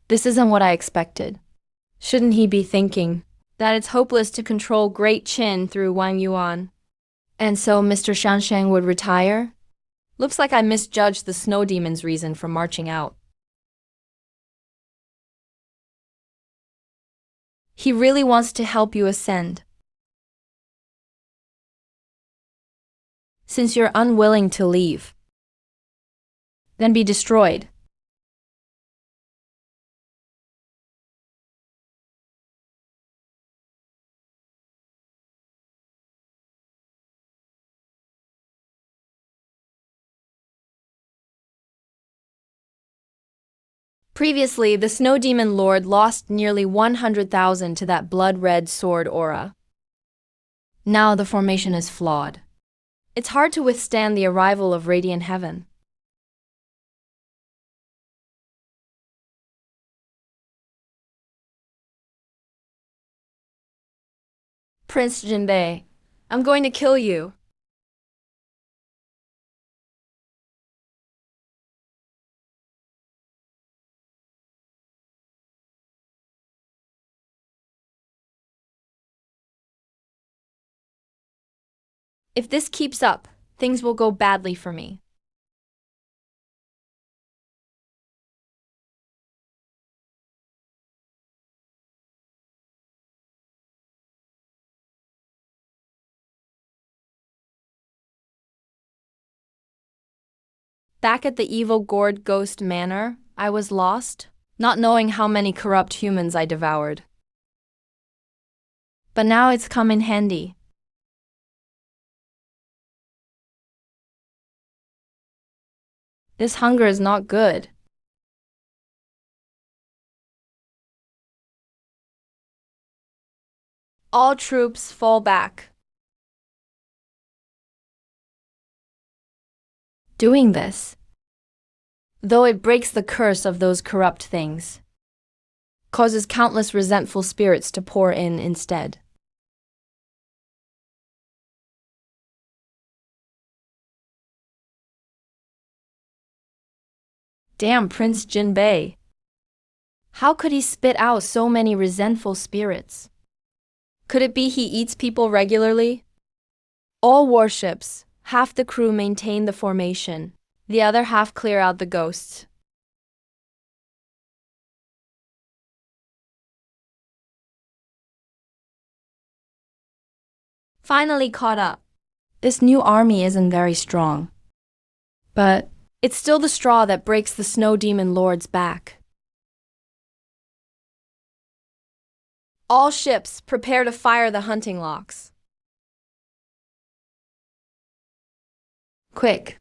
This isn't what I expected. Shouldn't he be thinking that it's hopeless to control Great Qin through Wang Yuan? And so Mr. Shansheng would retire? Looks like I misjudged the Snow Demon's reason for marching out. He really wants to help you ascend. Since you're unwilling to leave, then be destroyed. Previously, the Snow Demon Lord lost nearly 100,000 to that blood-red sword aura. Now the formation is flawed. It's hard to withstand the arrival of Radiant Heaven. Prince Jinbei, I'm going to kill you. If this keeps up, things will go badly for me. Back at the evil gourd ghost manor, I was lost, not knowing how many corrupt humans I devoured. But now it's come in handy. This hunger is not good. All troops fall back. Doing this, though it breaks the curse of those corrupt things, causes countless resentful spirits to pour in instead. Damn Prince Jinbei. How could he spit out so many resentful spirits? Could it be he eats people regularly? All warships, half the crew maintain the formation, the other half clear out the ghosts. Finally caught up. This new army isn't very strong, but it's still the straw that breaks the snow demon lord's back. All ships, prepare to fire the hunting locks. Quick,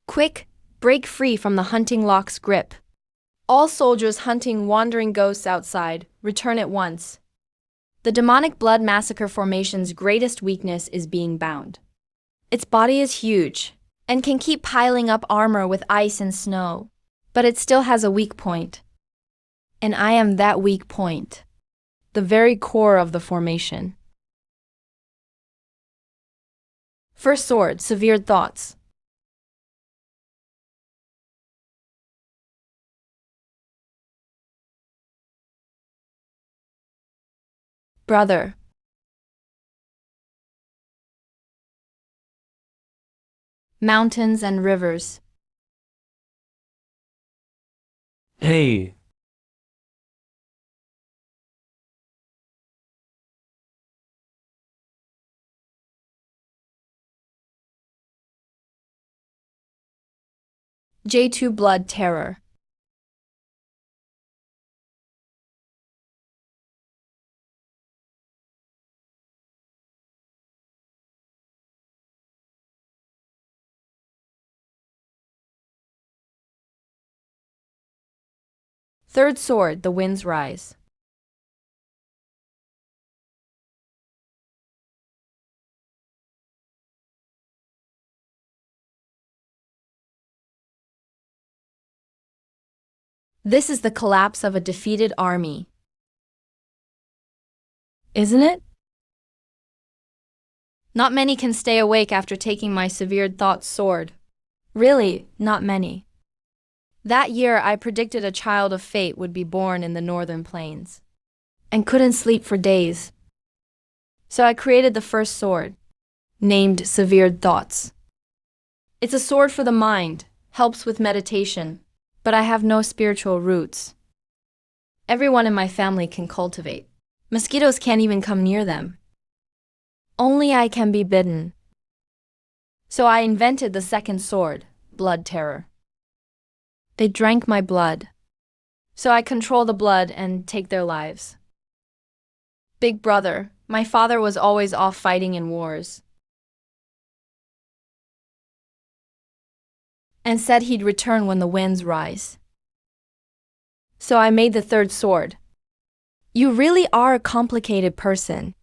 quick, break free from the hunting lock's grip. All soldiers hunting wandering ghosts outside, return at once. The demonic blood massacre formation's greatest weakness is being bound. Its body is huge and can keep piling up armor with ice and snow, but it still has a weak point. And I am that weak point, the very core of the formation. First sword, severed thoughts. Brother. Mountains and rivers. Hey, J2 blood terror. Third sword, the winds rise. This is the collapse of a defeated army. Isn't it? Not many can stay awake after taking my severed thoughts sword. Really, not many. That year I predicted a child of fate would be born in the northern plains, and couldn't sleep for days. So I created the first sword, named Severed Thoughts. It's a sword for the mind, helps with meditation, but I have no spiritual roots. Everyone in my family can cultivate. Mosquitoes can't even come near them. Only I can be bitten. So I invented the second sword, blood terror. They drank my blood. So I control the blood and take their lives. Big brother, my father was always off fighting in wars, and said he'd return when the winds rise. So I made the third sword. You really are a complicated person.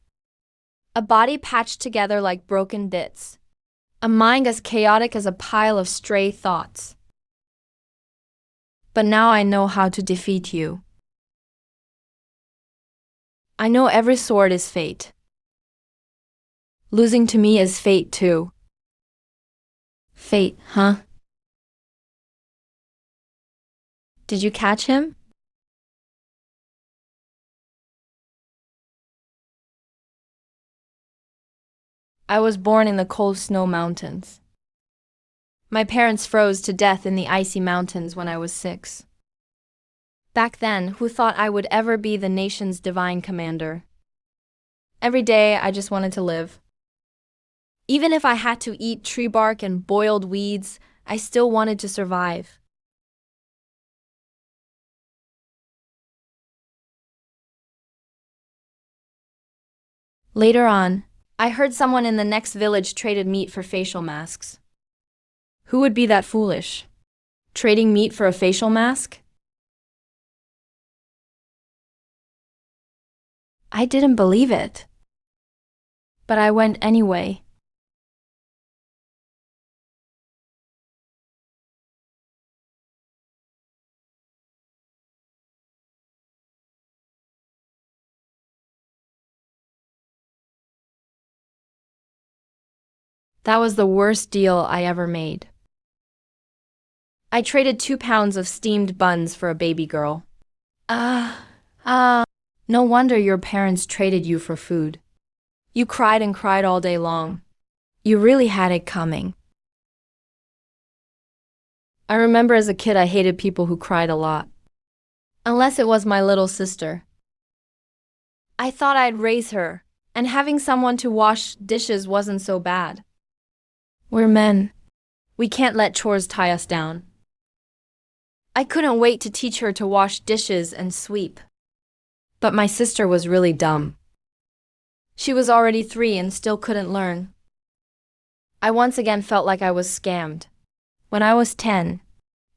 A body patched together like broken bits. A mind as chaotic as a pile of stray thoughts. But now I know how to defeat you. I know every sword is fate. Losing to me is fate too. Fate, huh? Did you catch him? I was born in the cold snow mountains. My parents froze to death in the icy mountains when I was 6. Back then, who thought I would ever be the nation's divine commander? Every day, I just wanted to live. Even if I had to eat tree bark and boiled weeds, I still wanted to survive. Later on, I heard someone in the next village traded meat for facial masks. Who would be that foolish? Trading meat for a facial mask? I didn't believe it. But I went anyway. That was the worst deal I ever made. I traded 2 pounds of steamed buns for a baby girl. No wonder your parents traded you for food. You cried and cried all day long. You really had it coming. I remember as a kid I hated people who cried a lot. Unless it was my little sister. I thought I'd raise her, and having someone to wash dishes wasn't so bad. We're men. We can't let chores tie us down. I couldn't wait to teach her to wash dishes and sweep. But my sister was really dumb. She was already 3 and still couldn't learn. I once again felt like I was scammed. When I was 10,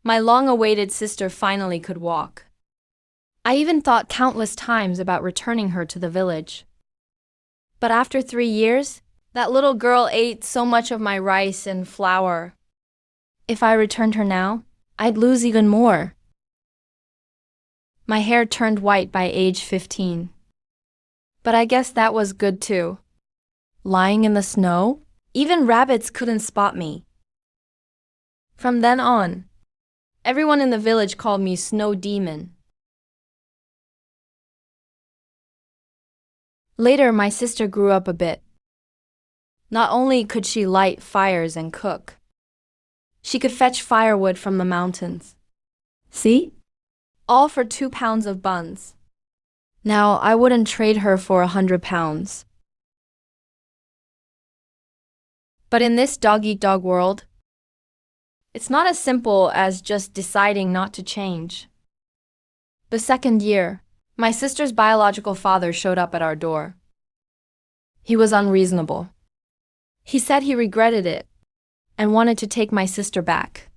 my long-awaited sister finally could walk. I even thought countless times about returning her to the village. But after 3 years, that little girl ate so much of my rice and flour. If I returned her now, I'd lose even more. My hair turned white by age 15. But I guess that was good too. Lying in the snow, even rabbits couldn't spot me. From then on, everyone in the village called me Snow Demon. Later, my sister grew up a bit. Not only could she light fires and cook, she could fetch firewood from the mountains. See? All for 2 pounds of buns. Now, I wouldn't trade her for 100 pounds. But in this dog-eat-dog world, it's not as simple as just deciding not to change. The second year, my sister's biological father showed up at our door. He was unreasonable. He said he regretted it and wanted to take my sister back.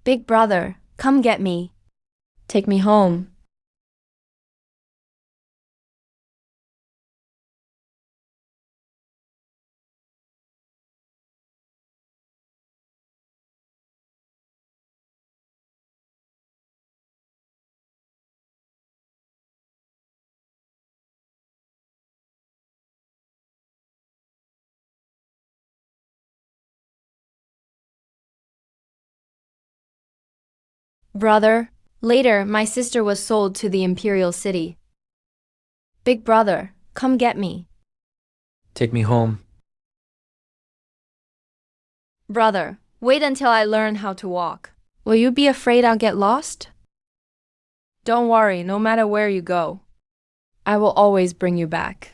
Big brother, come get me. Take me home. Brother, later my sister was sold to the imperial city. Big brother, come get me. Take me home. Brother, wait until I learn how to walk. Will you be afraid I'll get lost? Don't worry, no matter where you go, I will always bring you back.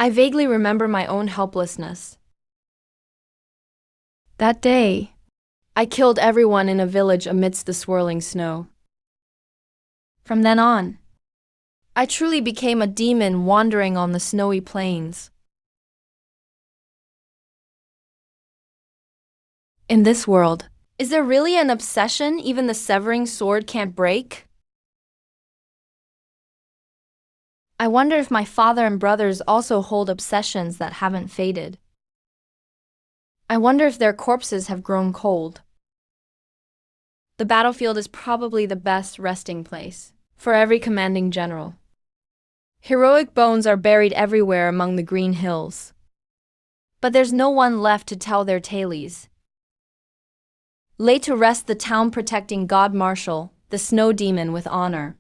I vaguely remember my own helplessness. That day, I killed everyone in a village amidst the swirling snow. From then on, I truly became a demon wandering on the snowy plains. In this world, is there really an obsession even the severing sword can't break? I wonder if my father and brothers also hold obsessions that haven't faded. I wonder if their corpses have grown cold. The battlefield is probably the best resting place for every commanding general. Heroic bones are buried everywhere among the green hills. But there's no one left to tell their tales. Lay to rest the town-protecting god marshal, the snow demon with honor.